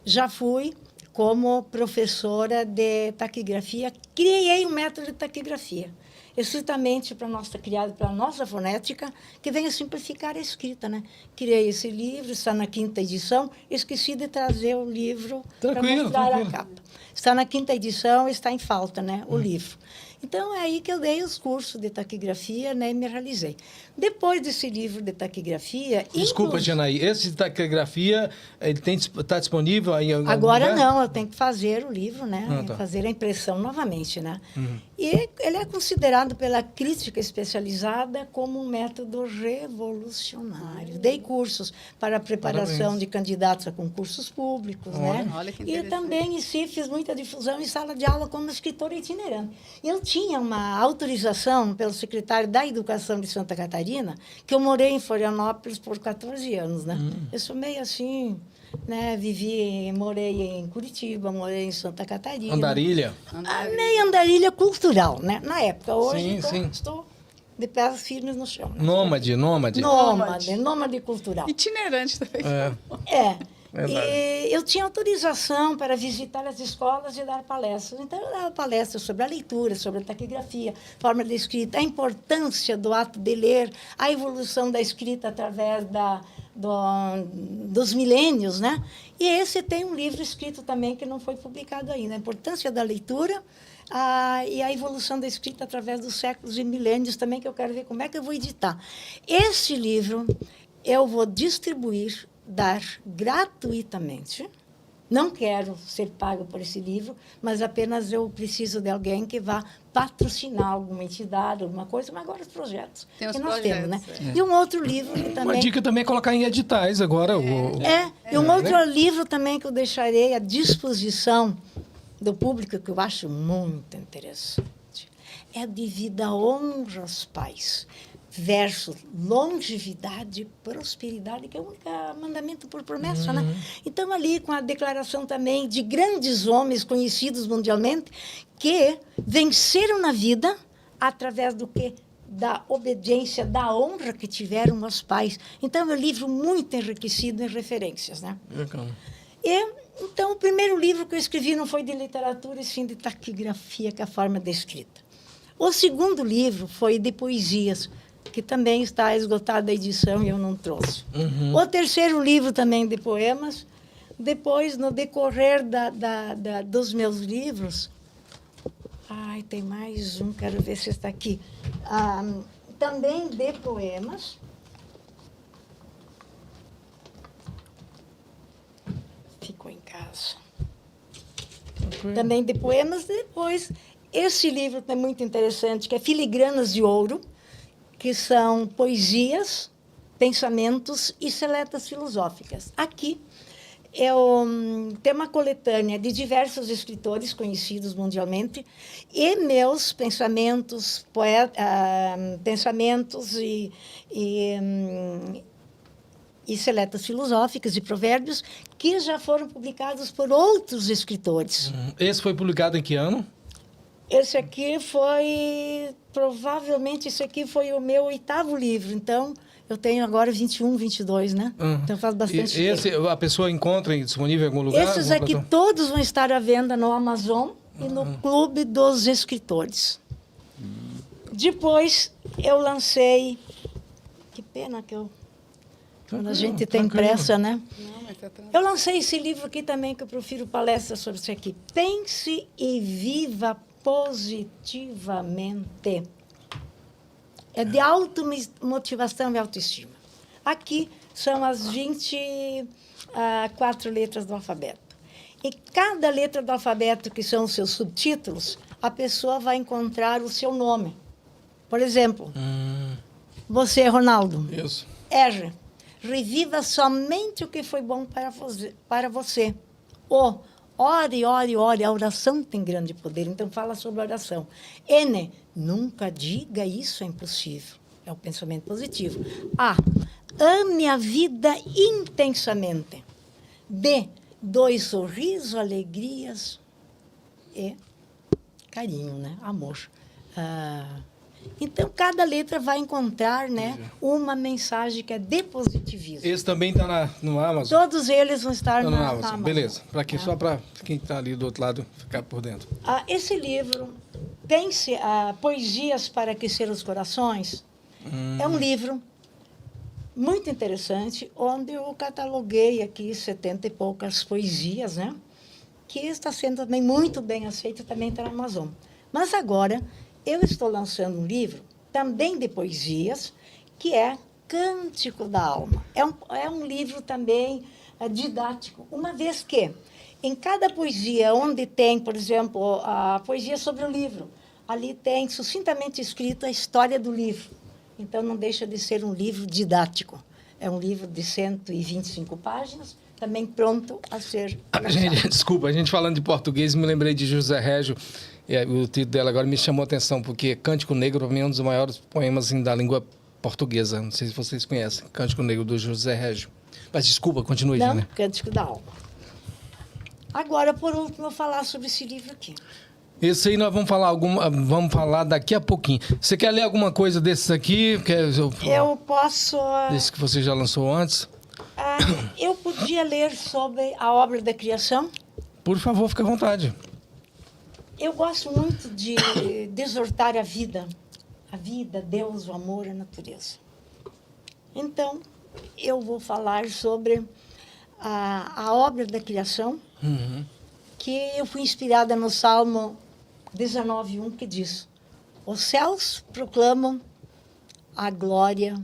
já fui como professora de taquigrafia, criei um método de taquigrafia, estritamente para a nossa fonética, que venha simplificar a escrita, né? Criei esse livro, está na 5ª edição, esqueci de trazer o livro para mostrar a capa. Está na 5ª edição, está em falta, né? O livro. Então, é aí que eu dei os cursos de taquigrafia, né, e me realizei. Depois desse livro de taquigrafia... Desculpa, Janaí, esse de taquigrafia, ele está disponível aí em algum Agora lugar? não, eu tenho que fazer o livro, né, fazer a impressão novamente, né. E ele é considerado pela crítica especializada como um método revolucionário. Dei cursos para a preparação de candidatos a concursos públicos, né. Olha que E interessante. também em si fiz muita difusão em sala de aula como escritora itinerante. Eu tinha uma autorização pelo secretário da Educação de Santa Catarina, que eu morei em Florianópolis por 14 anos, né? Eu sou meio assim, né? Morei em Curitiba, morei em Santa Catarina. Andarilha? Meio andarilha cultural, né? Na época. Hoje Sim. estou de pés firmes no chão. Né? Nômade. Nômade cultural. Itinerante também. E eu tinha autorização para visitar as escolas e dar palestras. Então, eu dava palestras sobre a leitura, sobre a taquigrafia, forma de escrita, a importância do ato de ler, a evolução da escrita através dos milênios, né? E esse tem um livro escrito também que não foi publicado ainda, a importância da leitura e a evolução da escrita através dos séculos e milênios também, que eu quero ver como é que eu vou editar. Esse livro eu vou distribuir, dar gratuitamente. Não quero ser pago por esse livro, mas apenas eu preciso de alguém que vá patrocinar alguma entidade, alguma coisa, mas agora os projetos Tem os que nós projetos, temos, né? E um outro livro que também... Uma dica também é colocar em editais agora. E um outro livro também que eu deixarei à disposição do público que eu acho muito interessante. É devido à honra aos pais versus longevidade e prosperidade, que é o único mandamento por promessa, né? Então, ali com a declaração também de grandes homens conhecidos mundialmente que venceram na vida através do quê? Da obediência, da honra que tiveram aos pais. Então, é um livro muito enriquecido em referências, né? Então, o primeiro livro que eu escrevi não foi de literatura, e sim de taquigrafia, que é a forma de escrita. O segundo livro foi de poesias, que também está esgotada a edição e eu não trouxe. O terceiro livro também de poemas. Depois, no decorrer dos meus livros... Ai, tem mais um, quero ver se está aqui. Também de poemas. Ficou em casa. Também de poemas. Depois, esse livro é muito interessante, que é Filigranas de Ouro, que são poesias, pensamentos e seletas filosóficas. Aqui tem uma coletânea de diversos escritores conhecidos mundialmente e meus pensamentos, pensamentos e seletas filosóficas e provérbios que já foram publicados por outros escritores. Esse foi publicado em que ano? Esse aqui foi, provavelmente, esse aqui foi o meu 8º livro, então... Eu tenho agora 21, 22, né? Então faz bastante tempo. Esse a pessoa encontra disponível em algum lugar? Esses aqui todos vão estar à venda no Amazon e no Clube dos Escritores. Depois eu lancei... Que pena que quando a gente tem pressa, né? Não, mas tá tranquilo. Eu lancei esse livro aqui também, que eu profiro palestra sobre isso aqui. Pense e viva positivamente. É de automotivação e autoestima. Aqui são as 24 letras do alfabeto. Em cada letra do alfabeto, que são os seus subtítulos, a pessoa vai encontrar o seu nome. Por exemplo, você, Ronaldo. Isso. R. Reviva somente o que foi bom para você. O. Ore, ore, ore. A oração tem grande poder, então fala sobre a oração. N. Nunca diga isso é impossível. É o pensamento positivo. A. Ame a vida intensamente. B. Doe sorriso, alegrias e carinho, né? Amor. Então, cada letra vai encontrar, né, uma mensagem que é de positivismo. Esse também está no Amazon? Todos eles vão estar no na Amazon. Amazon. Beleza. Só para quem está ali do outro lado ficar por dentro. Esse livro, Pense Poesias para Aquecer os Corações, é um livro muito interessante, onde eu cataloguei aqui 70 e poucas poesias, né, que está sendo também muito bem aceito, também está na Amazon. Mas agora... eu estou lançando um livro, também de poesias, que é Cântico da Alma. É um livro também didático, uma vez que, em cada poesia, onde tem, por exemplo, a poesia sobre o livro, ali tem sucintamente escrito a história do livro. Então, não deixa de ser um livro didático. É um livro de 125 páginas, também pronto a ser lançado. Desculpa, a gente falando de português, me lembrei de José Régio. O título dela agora me chamou a atenção, porque Cântico Negro, para mim, é um dos maiores poemas da língua portuguesa. Não sei se vocês conhecem. Cântico Negro, do José Régio. Mas desculpa, continue, Não, Gina. Cântico da Alma. Agora, por último, eu vou falar sobre esse livro aqui. Esse aí nós vamos falar daqui a pouquinho. Você quer ler alguma coisa desses aqui? Eu posso... Desse que você já lançou antes? Eu podia ler sobre a obra da criação. Por favor, fique à vontade. Eu gosto muito de exortar a vida, Deus, o amor, a natureza. Então, eu vou falar sobre a obra da criação, que eu fui inspirada no Salmo 19:1, que diz: os céus proclamam a glória,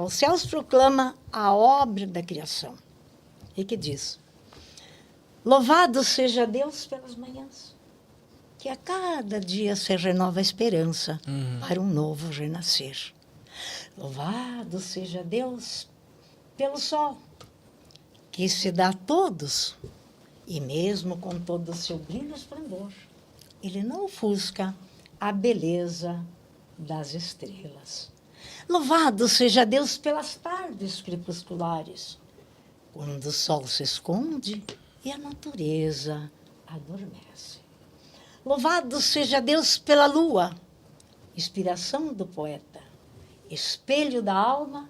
os céus proclamam a obra da criação. E que diz: louvado seja Deus pelas manhãs, que a cada dia se renova a esperança para um novo renascer. Louvado seja Deus pelo sol, que se dá a todos E mesmo com todo o seu brilho e esplendor, ele não ofusca a beleza das estrelas. Louvado seja Deus pelas tardes crepusculares, quando o sol se esconde e a natureza adormece. Louvado seja Deus pela lua, inspiração do poeta, espelho da alma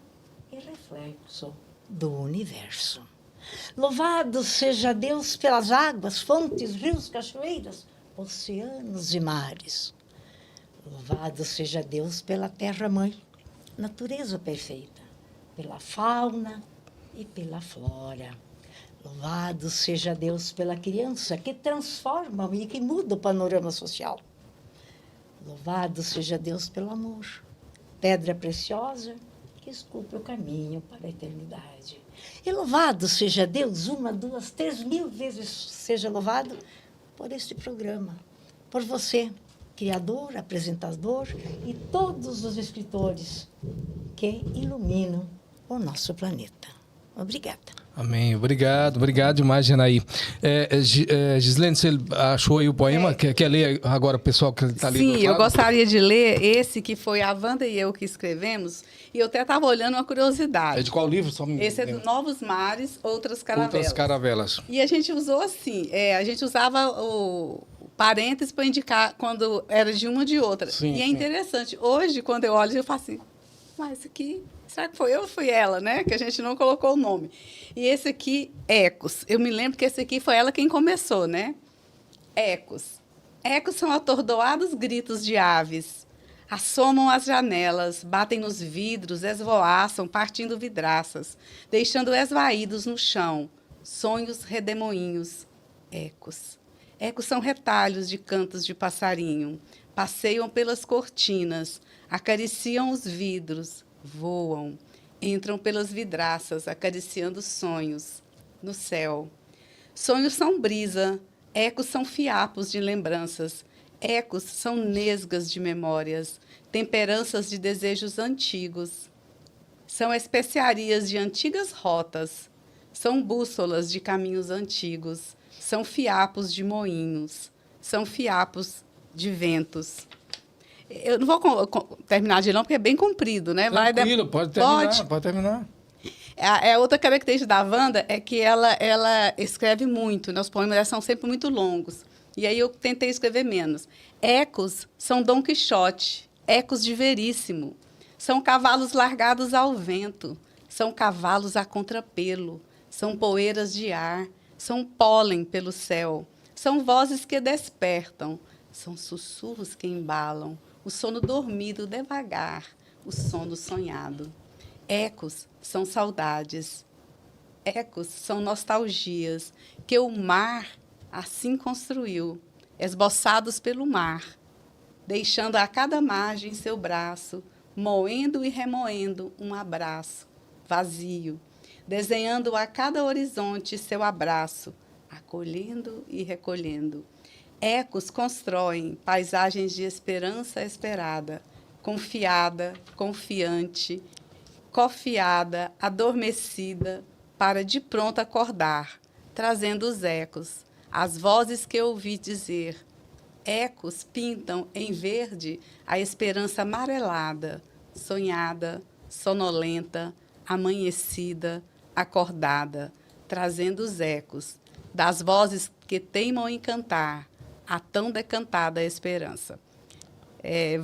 e reflexo do universo. Louvado seja Deus pelas águas, fontes, rios, cachoeiras, oceanos e mares. Louvado seja Deus pela terra-mãe, natureza perfeita, pela fauna e pela flora. Louvado seja Deus pela criança que transforma e que muda o panorama social. Louvado seja Deus pelo amor, pedra preciosa que esculpe o caminho para a eternidade. E louvado seja Deus, 1, 2, 3 mil vezes seja louvado por este programa, por você, criador, apresentador e todos os escritores que iluminam o nosso planeta. Obrigada. Amém. Obrigado demais, Janaí. Gislene, você achou aí o poema? Quer ler agora o pessoal que está ali do outro Sim, eu lado? gostaria de ler esse que foi a Wanda e eu que escrevemos. E eu até estava olhando uma curiosidade. É de qual livro? Só me Esse é do lembra. Novos Mares, Outras Caravelas. Outras Caravelas. E a gente usou assim, a gente usava o parênteses para indicar quando era de uma ou de outra. Sim, e é sim. interessante. Hoje, quando eu olho, eu falo assim, mas isso aqui, será que foi eu ou foi ela, né? Que a gente não colocou o nome. E esse aqui, Ecos. Eu me lembro que esse aqui foi ela quem começou, né? Ecos. Ecos são atordoados gritos de aves. Assomam as janelas, batem nos vidros, esvoaçam, partindo vidraças, deixando esvaídos no chão. Sonhos redemoinhos. Ecos. Ecos são retalhos de cantos de passarinho. Passeiam pelas cortinas, acariciam os vidros, voam. Entram pelas vidraças, acariciando sonhos no céu. Sonhos são brisa, ecos são fiapos de lembranças, ecos são nesgas de memórias, temperanças de desejos antigos. São especiarias de antigas rotas, são bússolas de caminhos antigos, são fiapos de moinhos, são fiapos de ventos. Eu não vou terminar de ler, não, porque é bem comprido, né? Tranquilo, pode terminar. Outra característica da Wanda é que ela escreve muito, né? Os poemas dela são sempre muito longos. E aí eu tentei escrever menos. Ecos são Dom Quixote, ecos de Veríssimo. São cavalos largados ao vento, são cavalos a contrapelo, são poeiras de ar, são pólen pelo céu, são vozes que despertam, são sussurros que embalam, o sono dormido devagar, o sono sonhado. Ecos são saudades, ecos são nostalgias que o mar assim construiu, esboçados pelo mar, deixando a cada margem seu braço, moendo e remoendo um abraço vazio, desenhando a cada horizonte seu abraço, acolhendo e recolhendo. Ecos constroem paisagens de esperança esperada, confiada, confiante, cofiada, adormecida, para de pronto acordar, trazendo os ecos, as vozes que ouvi dizer. Ecos pintam em verde a esperança amarelada, sonhada, sonolenta, amanhecida, acordada, trazendo os ecos das vozes que teimam em cantar a tão decantada esperança.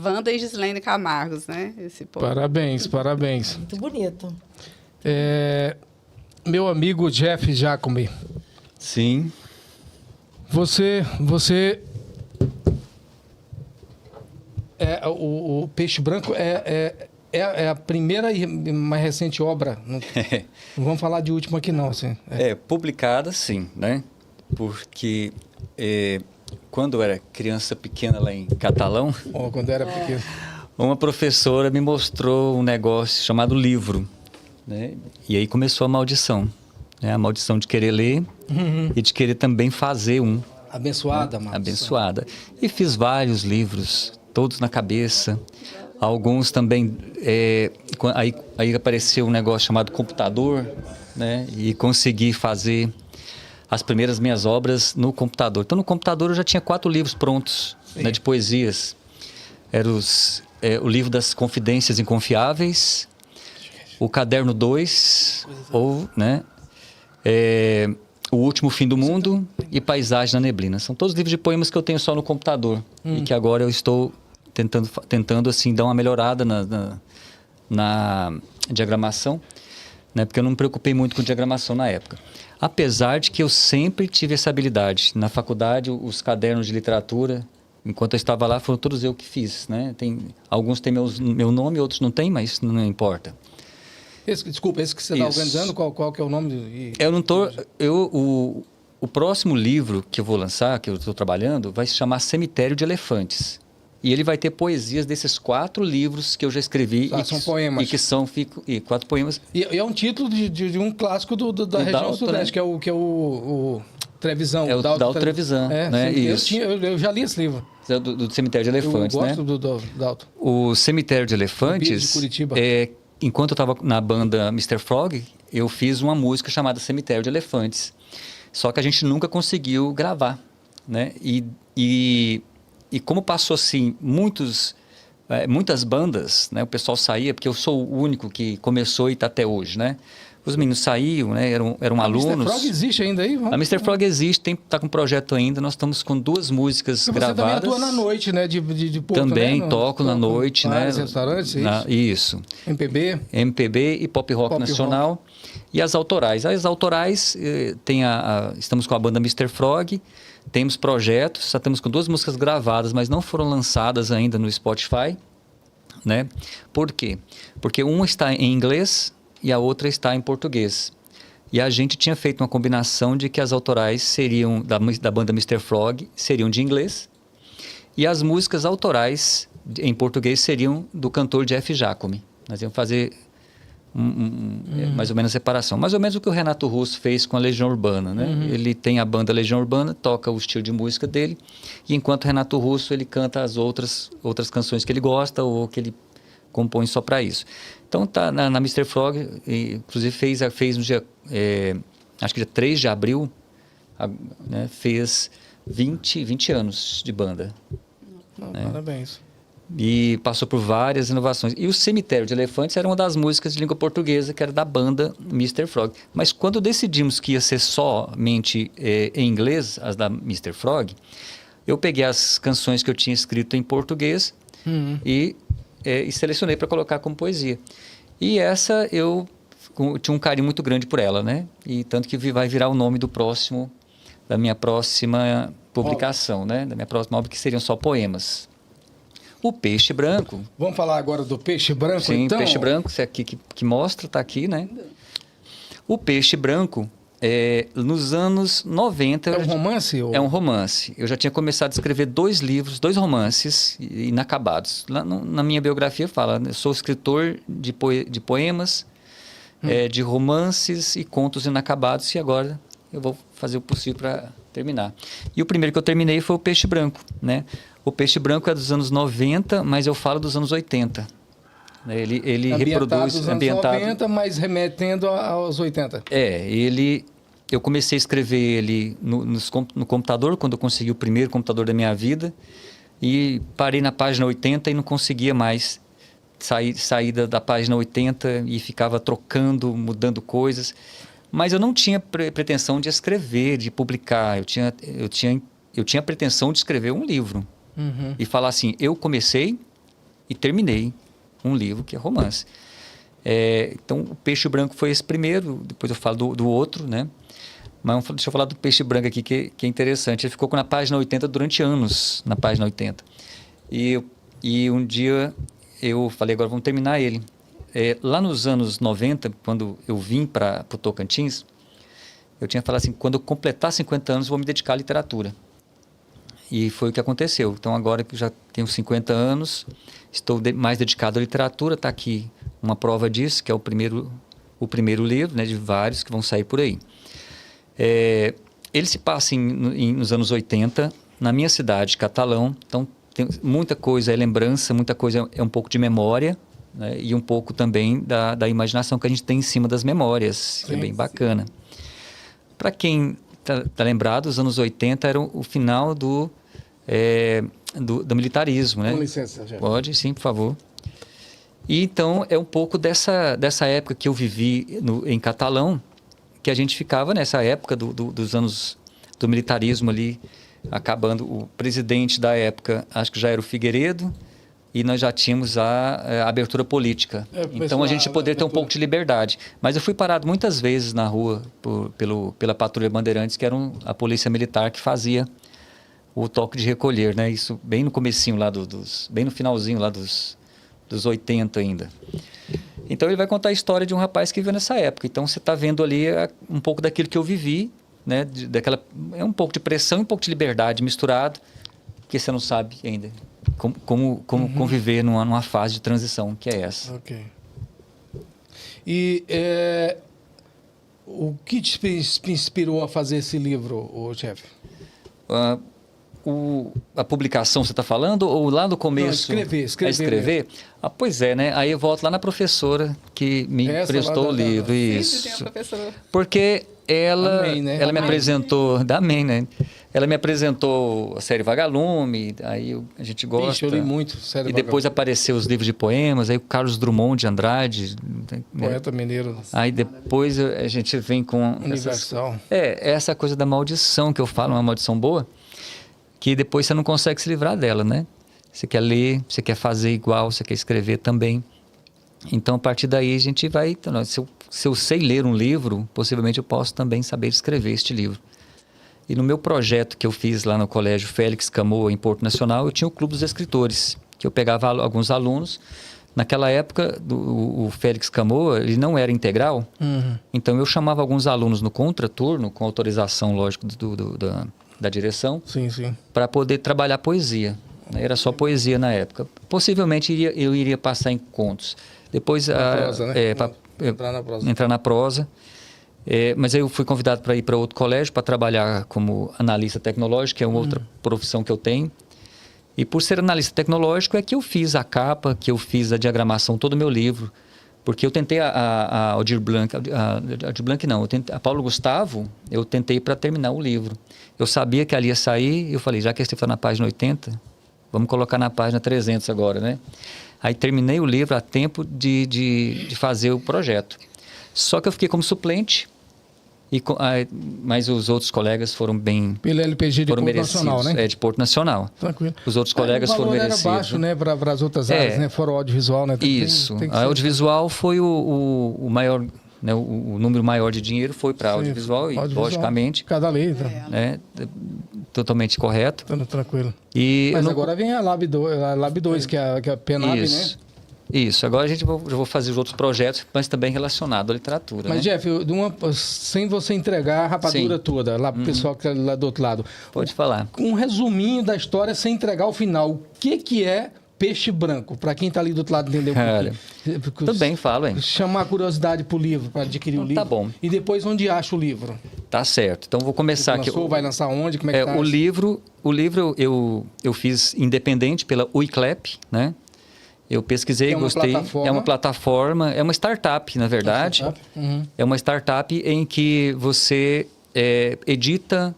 Wanda e Gislene Camargos, né? Esse povo. Parabéns. Muito bonito. Meu amigo Jeff Jacome. Sim. Você o Peixe Branco é a primeira e mais recente obra. Não vamos falar de última aqui, não. Assim. Publicada, sim, né? Porque quando eu era criança pequena lá em Catalão, Quando era pequeno. uma professora me mostrou um negócio chamado livro, né? E aí começou a maldição, né? A maldição de querer ler e de querer também fazer um. Abençoada, né? Marcos. Abençoada. E fiz vários livros, todos na cabeça. Alguns também... aí apareceu um negócio chamado computador, né? E consegui fazer as primeiras minhas obras no computador. Então, no computador eu já tinha 4 livros prontos, né, de poesias. Era o livro das Confidências Inconfiáveis, o Caderno 2, ou, né, O Último Fim do Mundo e Paisagem na Neblina. São todos livros de poemas que eu tenho só no computador e que agora eu estou tentando assim, dar uma melhorada na diagramação, né, porque eu não me preocupei muito com diagramação na época. Apesar de que eu sempre tive essa habilidade. Na faculdade, os cadernos de literatura, enquanto eu estava lá, foram todos eu que fiz, né? Alguns têm meu nome, outros não têm, mas não importa. Desculpa, esse que você está organizando, qual que é o nome? Eu não tô... O próximo livro que eu vou lançar, que eu estou trabalhando, vai se chamar Cemitério de Elefantes. E ele vai ter poesias desses 4 livros que eu já escrevi. São poemas. E que são 4 poemas. E é um título de um clássico da região Dalton, sudeste, né? que é o Trevisan. É o Dalton Trevisan, né? Sim, eu já li esse livro. Do Cemitério de Elefantes, eu né? gosto do Dalton. O Cemitério de Elefantes, de Curitiba. enquanto eu estava na banda Mr. Frog, eu fiz uma música chamada Cemitério de Elefantes. Só que a gente nunca conseguiu gravar, né? E como passou assim, muitas bandas, né? O pessoal saía, porque eu sou o único que começou e está até hoje, né? Os meninos saíam, né? Eram alunos. A Mr. Frog existe ainda aí? A Mr. Frog existe, está com um projeto ainda. Nós estamos com 2 músicas gravadas. Você também atua na noite, né? De Porto, também né? toco na noite, né? Restaurantes, isso. MPB e pop rock nacional. Rock. E as autorais. As autorais, estamos com a banda Mr. Frog, temos projetos, já estamos com 2 músicas gravadas, mas não foram lançadas ainda no Spotify, né? Por quê? Porque uma está em inglês e a outra está em português. E a gente tinha feito uma combinação de que as autorais seriam da banda Mr. Frog, seriam de inglês, e as músicas autorais em português seriam do cantor Jeff Giacomi. Nós íamos fazer mais ou menos a separação. Mais ou menos o que o Renato Russo fez com a Legião Urbana, né? Ele tem a banda Legião Urbana, toca o estilo de música dele, e enquanto Renato Russo ele canta as outras canções que ele gosta ou que ele compõe só para isso. Então tá na Mr. Frog, inclusive fez no dia, acho que dia 3 de abril, né, fez 20 anos de banda. Né? Parabéns. E passou por várias inovações. E o Cemitério de Elefantes era uma das músicas de língua portuguesa que era da banda Mr. Frog. Mas quando decidimos que ia ser somente em inglês, as da Mr. Frog, eu peguei as canções que eu tinha escrito em português e selecionei para colocar como poesia. E essa eu tinha um carinho muito grande por ela, né? E tanto que vai virar o nome da minha próxima publicação, né? Da minha próxima obra, que seriam só poemas. O Peixe Branco. Vamos falar agora do Peixe Branco, sim, então? Sim, Peixe Branco, esse aqui que mostra, está aqui, né? O Peixe Branco, nos anos 90... É um romance? É um romance. Eu já tinha começado a escrever 2 livros, 2 romances inacabados. Lá na minha biografia fala, eu sou escritor de poemas, de romances e contos inacabados, e agora eu vou fazer o possível para terminar. E o primeiro que eu terminei foi o Peixe Branco, né? O Peixe Branco é dos anos 90, mas eu falo dos anos 80. Ele reproduz... Dos anos 90, mas remetendo aos 80. Eu comecei a escrever ele no computador, quando eu consegui o primeiro computador da minha vida, e parei na página 80 e não conseguia mais sair da página 80 e ficava trocando, mudando coisas. Mas eu não tinha pretensão de escrever, de publicar. Eu tinha pretensão de escrever um livro. E falar assim, eu comecei e terminei um livro que é romance. Então, o Peixe Branco foi esse primeiro, depois eu falo do outro, né? Mas deixa eu falar do Peixe Branco aqui, que é interessante. Ele ficou na página 80 durante anos, na página 80. E um dia eu falei, agora vamos terminar ele. Lá nos anos 90, quando eu vim para o Tocantins, eu tinha falado assim, quando eu completar 50 anos, vou me dedicar à literatura. E foi o que aconteceu. Então, agora que eu já tenho 50 anos, estou mais dedicado à literatura. Está aqui uma prova disso, que é o primeiro livro, né, de vários que vão sair por aí. Ele se passa nos anos 80, na minha cidade, Catalão. Então, tem muita coisa é lembrança, muita coisa é um pouco de memória, né, e um pouco também da imaginação que a gente tem em cima das memórias. Sim, é bem bacana. Para quem tá lembrado, os anos 80 eram o final do militarismo, né? Com licença, Jeff. Pode, sim, por favor. E então é um pouco dessa época que eu vivi em Catalão, que a gente ficava nessa época dos anos do militarismo ali, acabando. O presidente da época, acho que já era o Figueiredo, e nós já tínhamos a abertura política. Então a gente poderia ter um pouco de liberdade. Mas eu fui parado muitas vezes na rua pela Patrulha Bandeirantes, que era a polícia militar que fazia o toque de recolher, né? Isso bem no comecinho lá bem no finalzinho lá dos 80 ainda. Então ele vai contar a história de um rapaz que viveu nessa época. Então você está vendo ali um pouco daquilo que eu vivi, né? É um pouco de pressão e um pouco de liberdade misturado, que você não sabe ainda como conviver numa fase de transição, que é essa. Ok. E o que te inspirou a fazer esse livro, Jeff? A publicação você está falando, ou lá no começo? Não, escrever. Pois é, né? Aí eu volto lá na professora que me emprestou o livro. Isso. Tem a professora. Porque ela me Amém. apresentou, da Amém, né? Ela me apresentou a série Vagalume, aí a gente gosta. Ixi, eu li muito, série E depois apareceu os livros de poemas, aí o Carlos Drummond de Andrade. Né? Poeta mineiro. Aí depois a gente vem com... Universal. Essa coisa da maldição que eu falo, uma maldição boa, que depois você não consegue se livrar dela, né? Você quer ler, você quer fazer igual, você quer escrever também. Então, a partir daí, a gente vai... Então, se eu sei ler um livro, possivelmente eu posso também saber escrever este livro. E no meu projeto que eu fiz lá no Colégio Félix Camoa, em Porto Nacional, eu tinha o Clube dos Escritores, que eu pegava alguns alunos. Naquela época, o Félix Camoa, ele não era integral, então eu chamava alguns alunos no contraturno, com autorização, lógico, da direção, para poder trabalhar poesia. Era só poesia na época. Possivelmente eu iria passar em contos. Depois prosa, né? Entrar na prosa. Mas aí eu fui convidado para ir para outro colégio para trabalhar como analista tecnológico, que é uma outra profissão que eu tenho. E por ser analista tecnológico é que eu fiz a capa, que eu fiz a diagramação, todo o meu livro. Porque eu tentei a Aldir Blanc, a Paulo Gustavo, eu tentei para terminar o livro. Eu sabia que ali ia sair, eu falei, já que esse está na página 80, vamos colocar na página 300 agora, né? Aí terminei o livro a tempo de fazer o projeto. Só que eu fiquei como suplente, mas os outros colegas foram bem... Pela LPG de Porto Nacional, né? De Porto Nacional. Tranquilo. Os outros colegas foram merecidos. O valor era baixo, né? Para as outras áreas, né? Fora o audiovisual, né? Isso. A audiovisual foi o maior... Né, o número maior de dinheiro foi para audiovisual, e logicamente... Cada lei, né, totalmente correto. Tranquilo. Mas agora vem a Lab 2, que é a PENAB, né? Isso, agora já vou fazer os outros projetos, mas também relacionado à literatura. Mas, né? Jeff, sem você entregar a rapadura toda, lá pro pessoal que está lá do outro lado. Pode falar. Um resuminho da história sem entregar o final. O que é Peixe Branco? Para quem está ali do outro lado entender um pouquinho. Também falo, hein? Chamar a curiosidade pro livro, para adquirir o livro. Tá bom. E depois onde acha o livro? Tá certo. Então vou começar aqui. Vai lançar onde? Como é que tá? O livro eu fiz independente pela UICLEP, né? Eu pesquisei, gostei. É uma plataforma, é uma startup, na verdade. É uma startup em que você edita,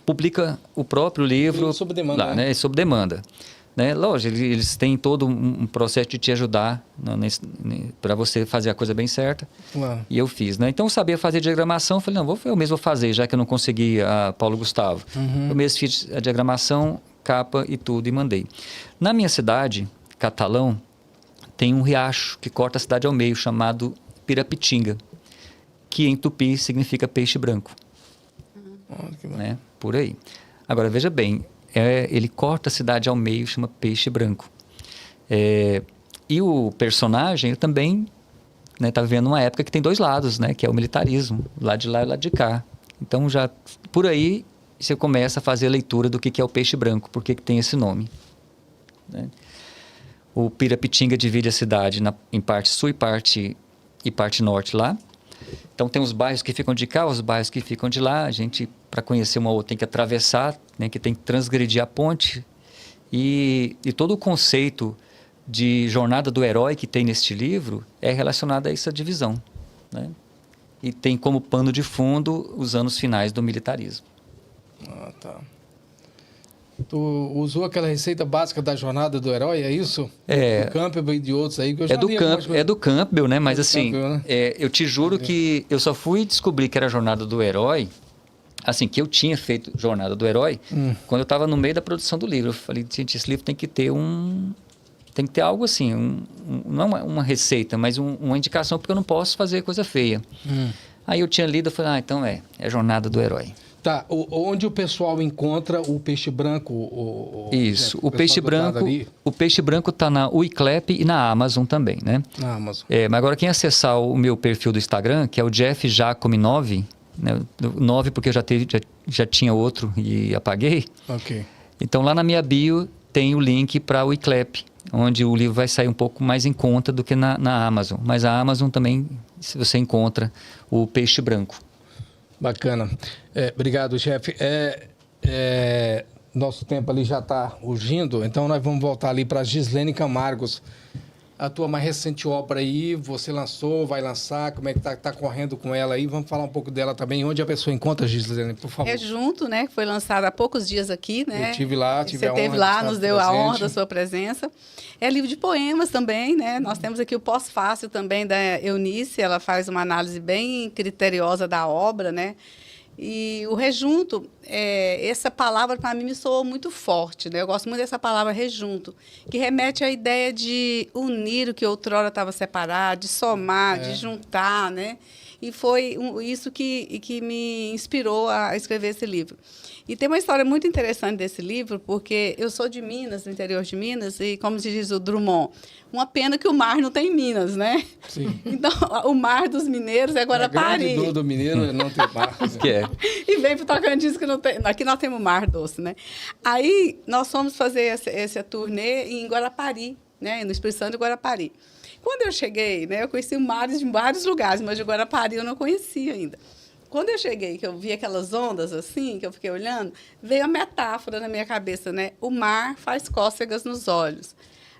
publica o próprio livro. Sob demanda. Lá, né? Sob demanda. Né? Lógico, eles têm todo um processo de te ajudar para você fazer a coisa bem certa. Claro. E eu fiz. Né? Então eu sabia fazer diagramação, falei, não, eu mesmo vou fazer, já que eu não consegui a Paulo Gustavo. Eu mesmo fiz a diagramação, capa e tudo, e mandei. Na minha cidade, Catalão, tem um riacho que corta a cidade ao meio, chamado Pirapitinga, que em tupi significa peixe branco. Né? Por aí. Agora, veja bem, ele corta a cidade ao meio, chama peixe branco. E o personagem também está vivendo uma época que tem dois lados, né? Que é o militarismo, lá de lá e lá de cá. Então, já por aí, você começa a fazer a leitura do que é o peixe branco, por que tem esse nome. Né? O Pirapitinga divide a cidade em parte sul e parte norte lá. Então, tem os bairros que ficam de cá, os bairros que ficam de lá. A gente, para conhecer uma outra, tem que atravessar, né, que tem que transgredir a ponte. E todo o conceito de jornada do herói que tem neste livro é relacionado a essa divisão. Né? e tem como pano de fundo os anos finais do militarismo. Ah, tá. Tu usou aquela receita básica da jornada do herói, é isso? Do Campbell e de outros aí, que eu já li algumas coisas. É do Campbell, né? Mas do assim, Campbell, né? Eu te juro que eu só fui descobrir que era a jornada do herói, assim, que eu tinha feito jornada do herói, quando eu estava no meio da produção do livro. Eu falei, gente, esse livro tem que ter algo assim, não uma receita, mas uma indicação, porque eu não posso fazer coisa feia. Aí eu tinha lido e falei, então é a jornada do herói. Tá, onde o pessoal encontra o peixe branco? Isso, o peixe branco está na Wiclap e na Amazon também, né? Na Amazon. Mas agora quem acessar o meu perfil do Instagram, que é o Jeff Jacome 9, né? 9 porque eu já tinha outro e apaguei. Ok. Então lá na minha bio tem o link para o Wiclap, onde o livro vai sair um pouco mais em conta do que na Amazon. Mas a Amazon também, se você encontra o peixe branco. Bacana. Obrigado, chefe. Nosso tempo ali já está urgindo, então nós vamos voltar ali para Gislene Camargos. A tua mais recente obra aí, você lançou, vai lançar, como é que tá correndo com ela aí? Vamos falar um pouco dela também. Onde a pessoa encontra, Gislene, por favor? Junto, né? Que foi lançada há poucos dias aqui, né? Eu estive lá, tive a honra. Você esteve lá, nos deu a honra da sua presença. É livro de poemas também, né? Nós temos aqui o pós-fácil também da Eunice, ela faz uma análise bem criteriosa da obra, né? E o rejunto, essa palavra para mim me soou muito forte, né? Eu gosto muito dessa palavra rejunto, que remete à ideia de unir o que outrora estava separado, de somar, de juntar, né? E foi isso que me inspirou a escrever esse livro. E tem uma história muito interessante desse livro, porque eu sou de Minas, do interior de Minas, e como se diz o Drummond, uma pena que o mar não tem Minas, né? Sim. Então, o mar dos mineiros é Guarapari. A grande dor do mineiro é não ter mar. Que é. E vem para o Tocantins, que não tem. Aqui nós temos mar doce, né? Aí, nós fomos fazer essa turnê em Guarapari, né? No Espírito Santo e Guarapari. Quando eu cheguei, né? Eu conheci mares de vários lugares, mas de Guarapari eu não conhecia ainda. Quando eu cheguei, que eu vi aquelas ondas assim, que eu fiquei olhando, veio a metáfora na minha cabeça, né? O mar faz cócegas nos olhos.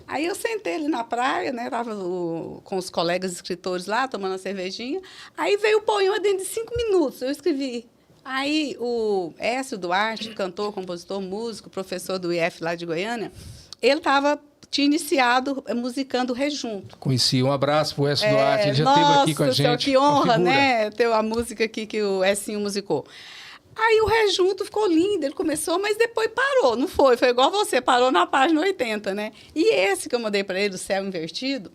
Aí eu sentei ali na praia, né? Estava com os colegas escritores lá, tomando uma cervejinha. Aí veio o poema dentro de 5 minutos, eu escrevi. Aí o Écio Duarte, cantor, compositor, músico, professor do IF lá de Goiânia, ele tinha iniciado musicando Rejunto. Conheci. Um abraço para o Écio Duarte, ele já esteve aqui com a gente. Nossa, que honra, né? Ter a música aqui que o Écio musicou. Aí o Rejunto ficou lindo, ele começou, mas depois parou, não foi? Foi igual você, parou na página 80, né? E esse que eu mandei para ele, o Céu Invertido,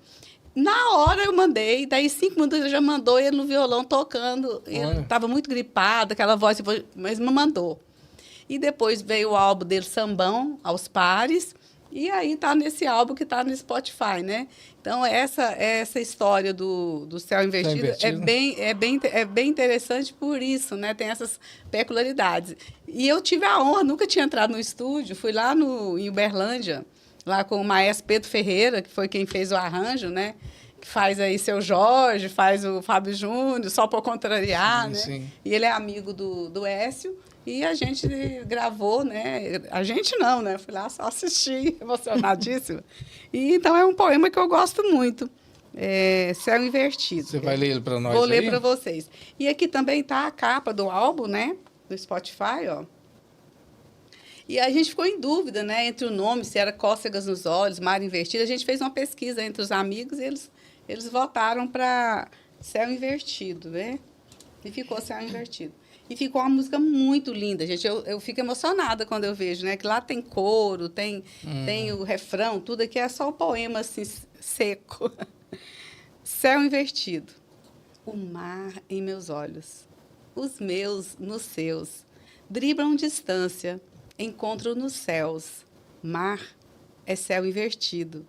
na hora eu mandei, daí 5 minutos ele já mandou ele no violão tocando. Ele estava muito gripado, aquela voz, mas me mandou. E depois veio o álbum dele, Sambão, Aos Pares, e aí está nesse álbum que está no Spotify, né? Então, essa história do Céu Invertido é bem interessante por isso, né? Tem essas peculiaridades. E eu tive a honra, nunca tinha entrado no estúdio, fui lá em Uberlândia, lá com o maestro Pedro Ferreira, que foi quem fez o arranjo, né? Que faz aí Seu Jorge, faz o Fábio Júnior, só para contrariar, né? Sim. E ele é amigo do Écio. E a gente gravou, né? A gente não, né? Fui lá só assistir, emocionadíssima. E, então, é um poema que eu gosto muito. Céu Invertido. Você vai ler ele para nós? Vou ler para vocês. E aqui também está a capa do álbum, né? Do Spotify, ó. E a gente ficou em dúvida, né? Entre o nome, se era Cócegas nos Olhos, Mar Invertido. A gente fez uma pesquisa entre os amigos e eles votaram para Céu Invertido, né? E ficou Céu Invertido. E ficou uma música muito linda, gente. Eu fico emocionada quando eu vejo, né? Que lá tem coro, tem o refrão, tudo aqui é só um poema, assim, seco. Céu Invertido. O mar em meus olhos, os meus nos seus. Driblam distância, encontro nos céus. Mar é céu invertido.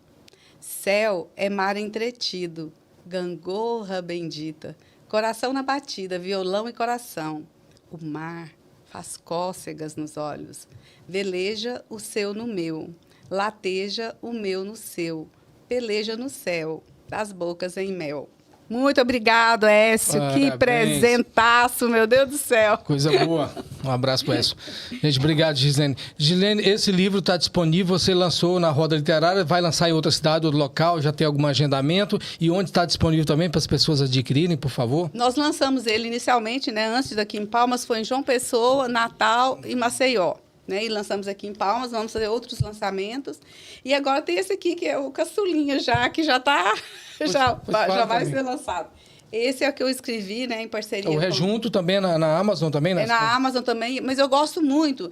Céu é mar entretido. Gangorra bendita. Coração na batida, violão e coração. O mar faz cócegas nos olhos, veleja o seu no meu, lateja o meu no seu, peleja no céu, das bocas em mel. Muito obrigado, Écio. Parabéns. Que presentaço, meu Deus do céu. Coisa boa. Um abraço para Écio. Gente, obrigado, Gislene. Gislene, esse livro está disponível, você lançou na Roda Literária, vai lançar em outra cidade, outro local, já tem algum agendamento? E onde está disponível também para as pessoas adquirirem, por favor? Nós lançamos ele inicialmente, né, antes daqui em Palmas, foi em João Pessoa, Natal e Maceió. Né, e lançamos aqui em Palmas, vamos fazer outros lançamentos. E agora tem esse aqui, que é o Caçulinha, que já está... já vai ser lançado. Esse é o que eu escrevi, né, em parceria O Rejunto também na Amazon também, né? É na Amazon também, mas eu gosto muito.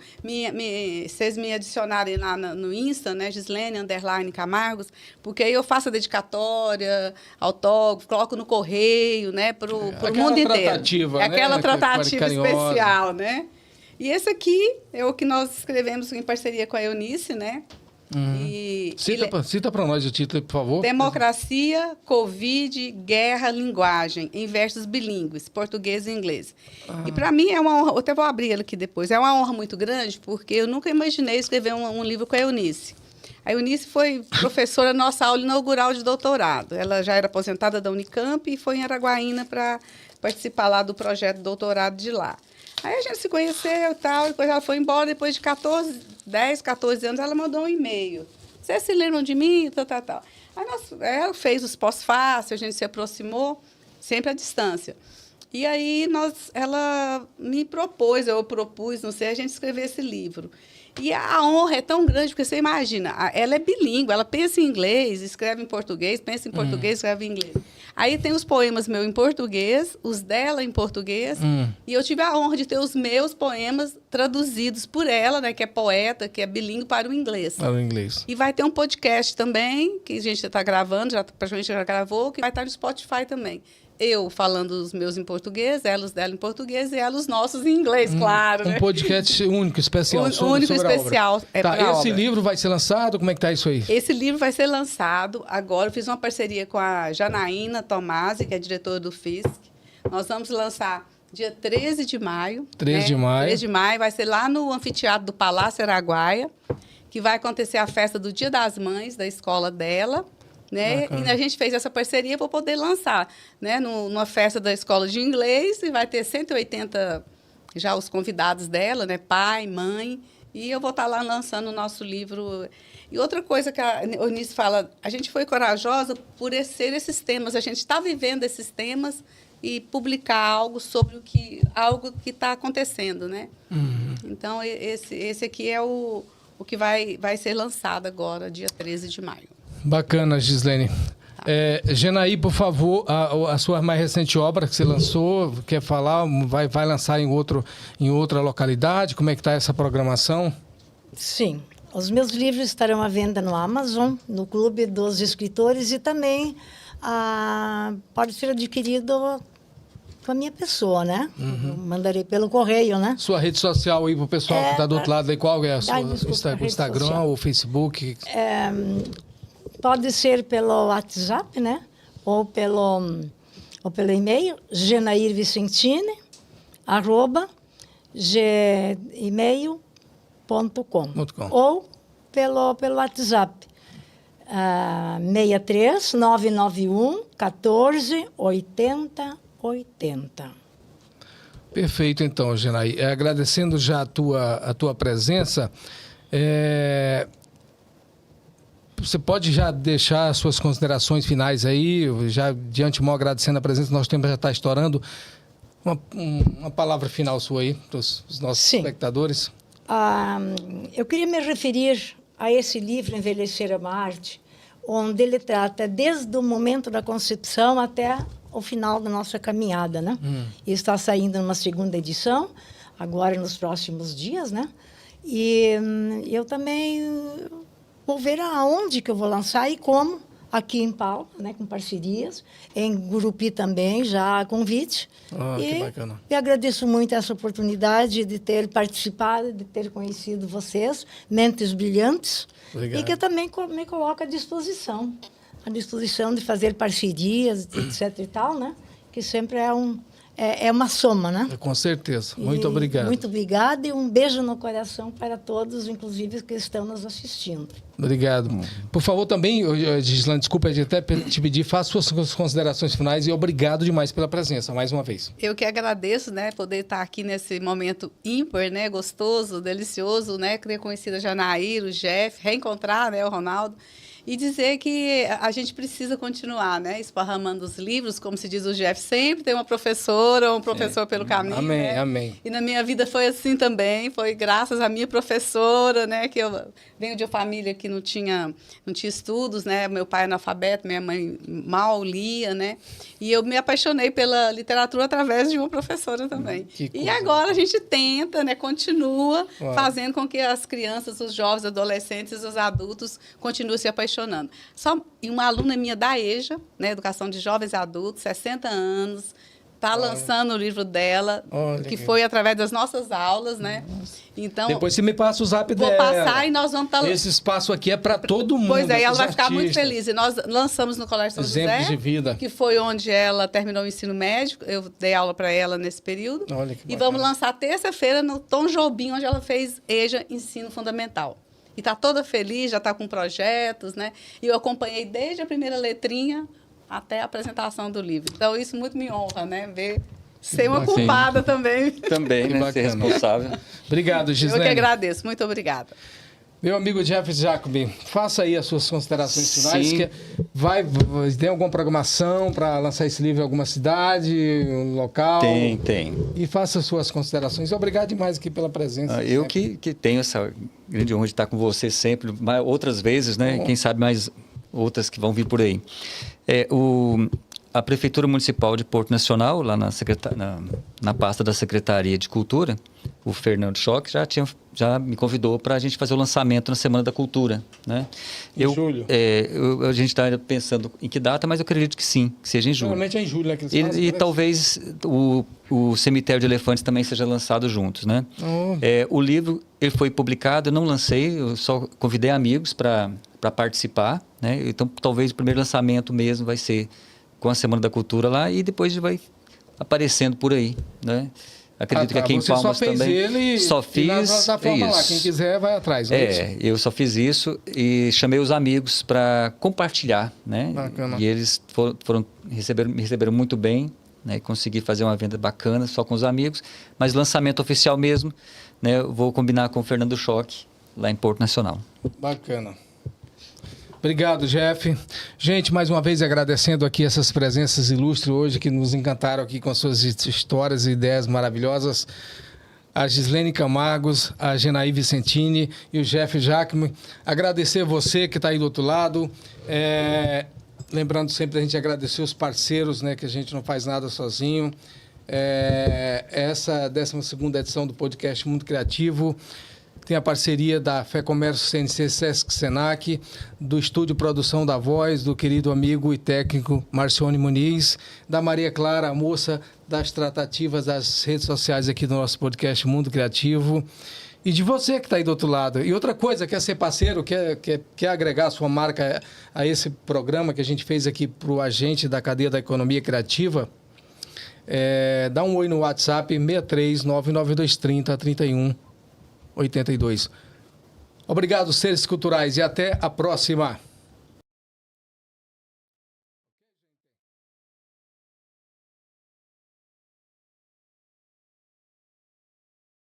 Vocês me adicionarem lá no Insta, né, Gislene_Camargos, porque aí eu faço a dedicatória, autógrafo, coloco no correio, né, para o mundo inteiro. Tratativa, é aquela né? tratativa Carinhosa. especial, né? E esse aqui é o que nós escrevemos em parceria com a Eunice, né? E Cita para nós o título, por favor. Democracia, Covid, Guerra, Linguagem, em versos bilíngues, português e inglês. E para mim é uma honra, eu até vou abrir ele aqui depois, é uma honra muito grande, porque eu nunca imaginei escrever um livro com a Eunice. A Eunice foi professora na nossa aula inaugural de doutorado. Ela já era aposentada da Unicamp e foi em Araguaína para participar lá do projeto de doutorado de lá. Aí a gente se conheceu e tal, depois ela foi embora, depois de 10, 14 anos, ela mandou um e-mail. Vocês se lembram de mim? Tal. Aí ela fez os pós-fácil, a gente se aproximou, sempre à distância. E aí ela me propôs, eu propus, não sei, a gente escrever esse livro. E a honra é tão grande, porque você imagina, ela é bilíngue, ela pensa em inglês, escreve em português, pensa em português, escreve em inglês. Aí tem os poemas meus em português, os dela em português, e eu tive a honra de ter os meus poemas traduzidos por ela, né, que é poeta, que é bilíngue, para o inglês. Para o inglês. E vai ter um podcast também, que a gente está gravando, praticamente já gravou, que vai estar no Spotify também. Eu falando os meus em português, ela os dela em português e ela os nossos em inglês, claro. Um né? podcast único, especial sobre especial. a obra. Tá, esse livro vai ser lançado? Como é que tá isso aí? Esse livro vai ser lançado agora. Eu fiz uma parceria com a Janaína Tomasi, que é diretora do FISC. Nós vamos lançar dia 13 de maio. 13 de maio. 13 de maio. Vai ser lá no anfiteatro do Palácio Araguaia, que vai acontecer a festa do Dia das Mães da escola dela. Né? E a gente fez essa parceria para poder lançar, né? Numa festa da escola de inglês, e vai ter 180 já os convidados dela, né? Pai, mãe, e eu vou estar lá lançando o nosso livro. E outra coisa que a Eunice fala, a gente foi corajosa por ser esses temas, a gente está vivendo esses temas e publicar algo sobre algo que está acontecendo, né? Então, esse aqui é o que vai ser lançado agora, dia 13 de maio. Bacana, Gislene. Genaí, por favor, a sua mais recente obra que você lançou, quer falar, vai lançar em outra localidade? Como é que está essa programação? Sim, os meus livros estarão à venda no Amazon, no Clube dos Escritores, e também pode ser adquirido com a minha pessoa, né? Mandarei pelo correio, né? Sua rede social aí para o pessoal que está do outro lado aí, qual é a sua? Desculpa, o Instagram ou o Facebook? Pode ser pelo WhatsApp, né? Ou pelo e-mail, genairvicentini@gmail.com. Ou pelo WhatsApp, 63 991 14 80 80. Perfeito, então, Genaí. Agradecendo já a tua presença, você pode já deixar as suas considerações finais aí, já de antemão agradecendo a presença, nosso tempo já está estourando. Uma palavra final sua aí, para os nossos espectadores. Eu queria me referir a esse livro, Envelhecer é uma Arte, onde ele trata desde o momento da concepção até o final da nossa caminhada, né? E está saindo numa segunda edição, agora nos próximos dias, né? E eu também vou ver aonde que eu vou lançar e como, aqui em Palmas, né, com parcerias, em Gurupi também, já há convite. Que bacana. E agradeço muito essa oportunidade de ter participado, de ter conhecido vocês, mentes brilhantes. Obrigado. E que também me coloca à disposição de fazer parcerias, etc. e tal, né? Que sempre é é uma soma, né? Com certeza. E Muito obrigado. Muito obrigada e um beijo no coração para todos, inclusive que estão nos assistindo. Obrigado. Por favor, também, Gislane, desculpa de até te pedir, faça suas considerações finais e obrigado demais pela presença, mais uma vez. Eu que agradeço, né, poder estar aqui nesse momento ímpar, né, gostoso, delicioso, né, ter conhecido a Janaíra, o Jeff, reencontrar, né, o Ronaldo. E dizer que a gente precisa continuar, né, esparramando os livros, como se diz o Jeff, sempre tem uma professora ou um professor pelo caminho. Amém, né? amém. E na minha vida foi assim também, foi graças à minha professora, né, que eu venho de uma família que não tinha estudos, né, meu pai é analfabeto, minha mãe mal lia, né, e eu me apaixonei pela literatura através de uma professora também. E agora a gente tenta, né, continua fazendo com que as crianças, os jovens, adolescentes, os adultos continuem se apaixonando. E uma aluna minha da EJA, né, Educação de Jovens e Adultos, 60 anos, está lançando o livro dela, que foi através das nossas aulas, né? Então, depois você me passa o zap dela. Vou passar e nós vamos estar... Esse espaço aqui é para todo mundo. Pois é, ela vai ficar muito feliz. E nós lançamos no Colégio São Exemplos José, de vida. que foi onde ela terminou o ensino médio. Eu dei aula para ela nesse período. Olha que e bacana. vamos lançar terça-feira no Tom Jobim, onde ela fez EJA Ensino Fundamental. E está toda feliz, já está com projetos, né? E eu acompanhei desde a primeira letrinha até a apresentação do livro. Então, isso muito me honra, né? Ver ser uma culpada também. Também, né? Ser responsável. Obrigado, Gislane. Eu que agradeço. Muito obrigada. Meu amigo Jeff Jacobi, faça aí as suas considerações finais. Sim. Tem alguma programação para lançar esse livro em alguma cidade, um local? Tem. E faça as suas considerações. Obrigado demais aqui pela presença. Eu que tenho essa grande honra de estar com você sempre, outras vezes, né? Quem sabe mais outras que vão vir por aí. A Prefeitura Municipal de Porto Nacional, lá na pasta da Secretaria de Cultura, o Fernando Schock já me convidou para a gente fazer o lançamento na Semana da Cultura, né? Em julho? A gente está pensando em que data, mas eu acredito que sim, que seja em julho. Normalmente é em julho, né? Que eles fazem, E talvez o Cemitério de Elefantes também seja lançado juntos, né? O livro ele foi publicado, eu não lancei, eu só convidei amigos para participar, né? Então talvez o primeiro lançamento mesmo vai ser com a Semana da Cultura lá e depois vai aparecendo por aí, né? Acredito que aqui em Palmas você só fez também. Ele só fiz na plataforma lá, quem quiser vai atrás. Eu só fiz isso e chamei os amigos para compartilhar, né? Bacana. E eles me receberam muito bem, né? Consegui fazer uma venda bacana só com os amigos, mas lançamento oficial mesmo, né? Eu vou combinar com o Fernando Schock lá em Porto Nacional. Bacana. Obrigado, Jeff. Gente, mais uma vez agradecendo aqui essas presenças ilustres hoje que nos encantaram aqui com as suas histórias e ideias maravilhosas. A Gislane Camargos, a Genaí Vicentini e o Jeff Jacome. Agradecer você que está aí do outro lado. Lembrando sempre a gente agradecer os parceiros, né, que a gente não faz nada sozinho. Essa 12ª edição do podcast Mundo Criativo tem a parceria da Fé Comércio CNC Sesc Senac, do Estúdio Produção da Voz, do querido amigo e técnico Marcione Muniz, da Maria Clara, a moça das tratativas das redes sociais aqui do nosso podcast Mundo Criativo, e de você que está aí do outro lado. E outra coisa, quer ser parceiro, quer agregar a sua marca a esse programa que a gente fez aqui para o agente da cadeia da economia criativa, dá um oi no WhatsApp 63 99230 31 82. Obrigado, seres culturais, e até a próxima.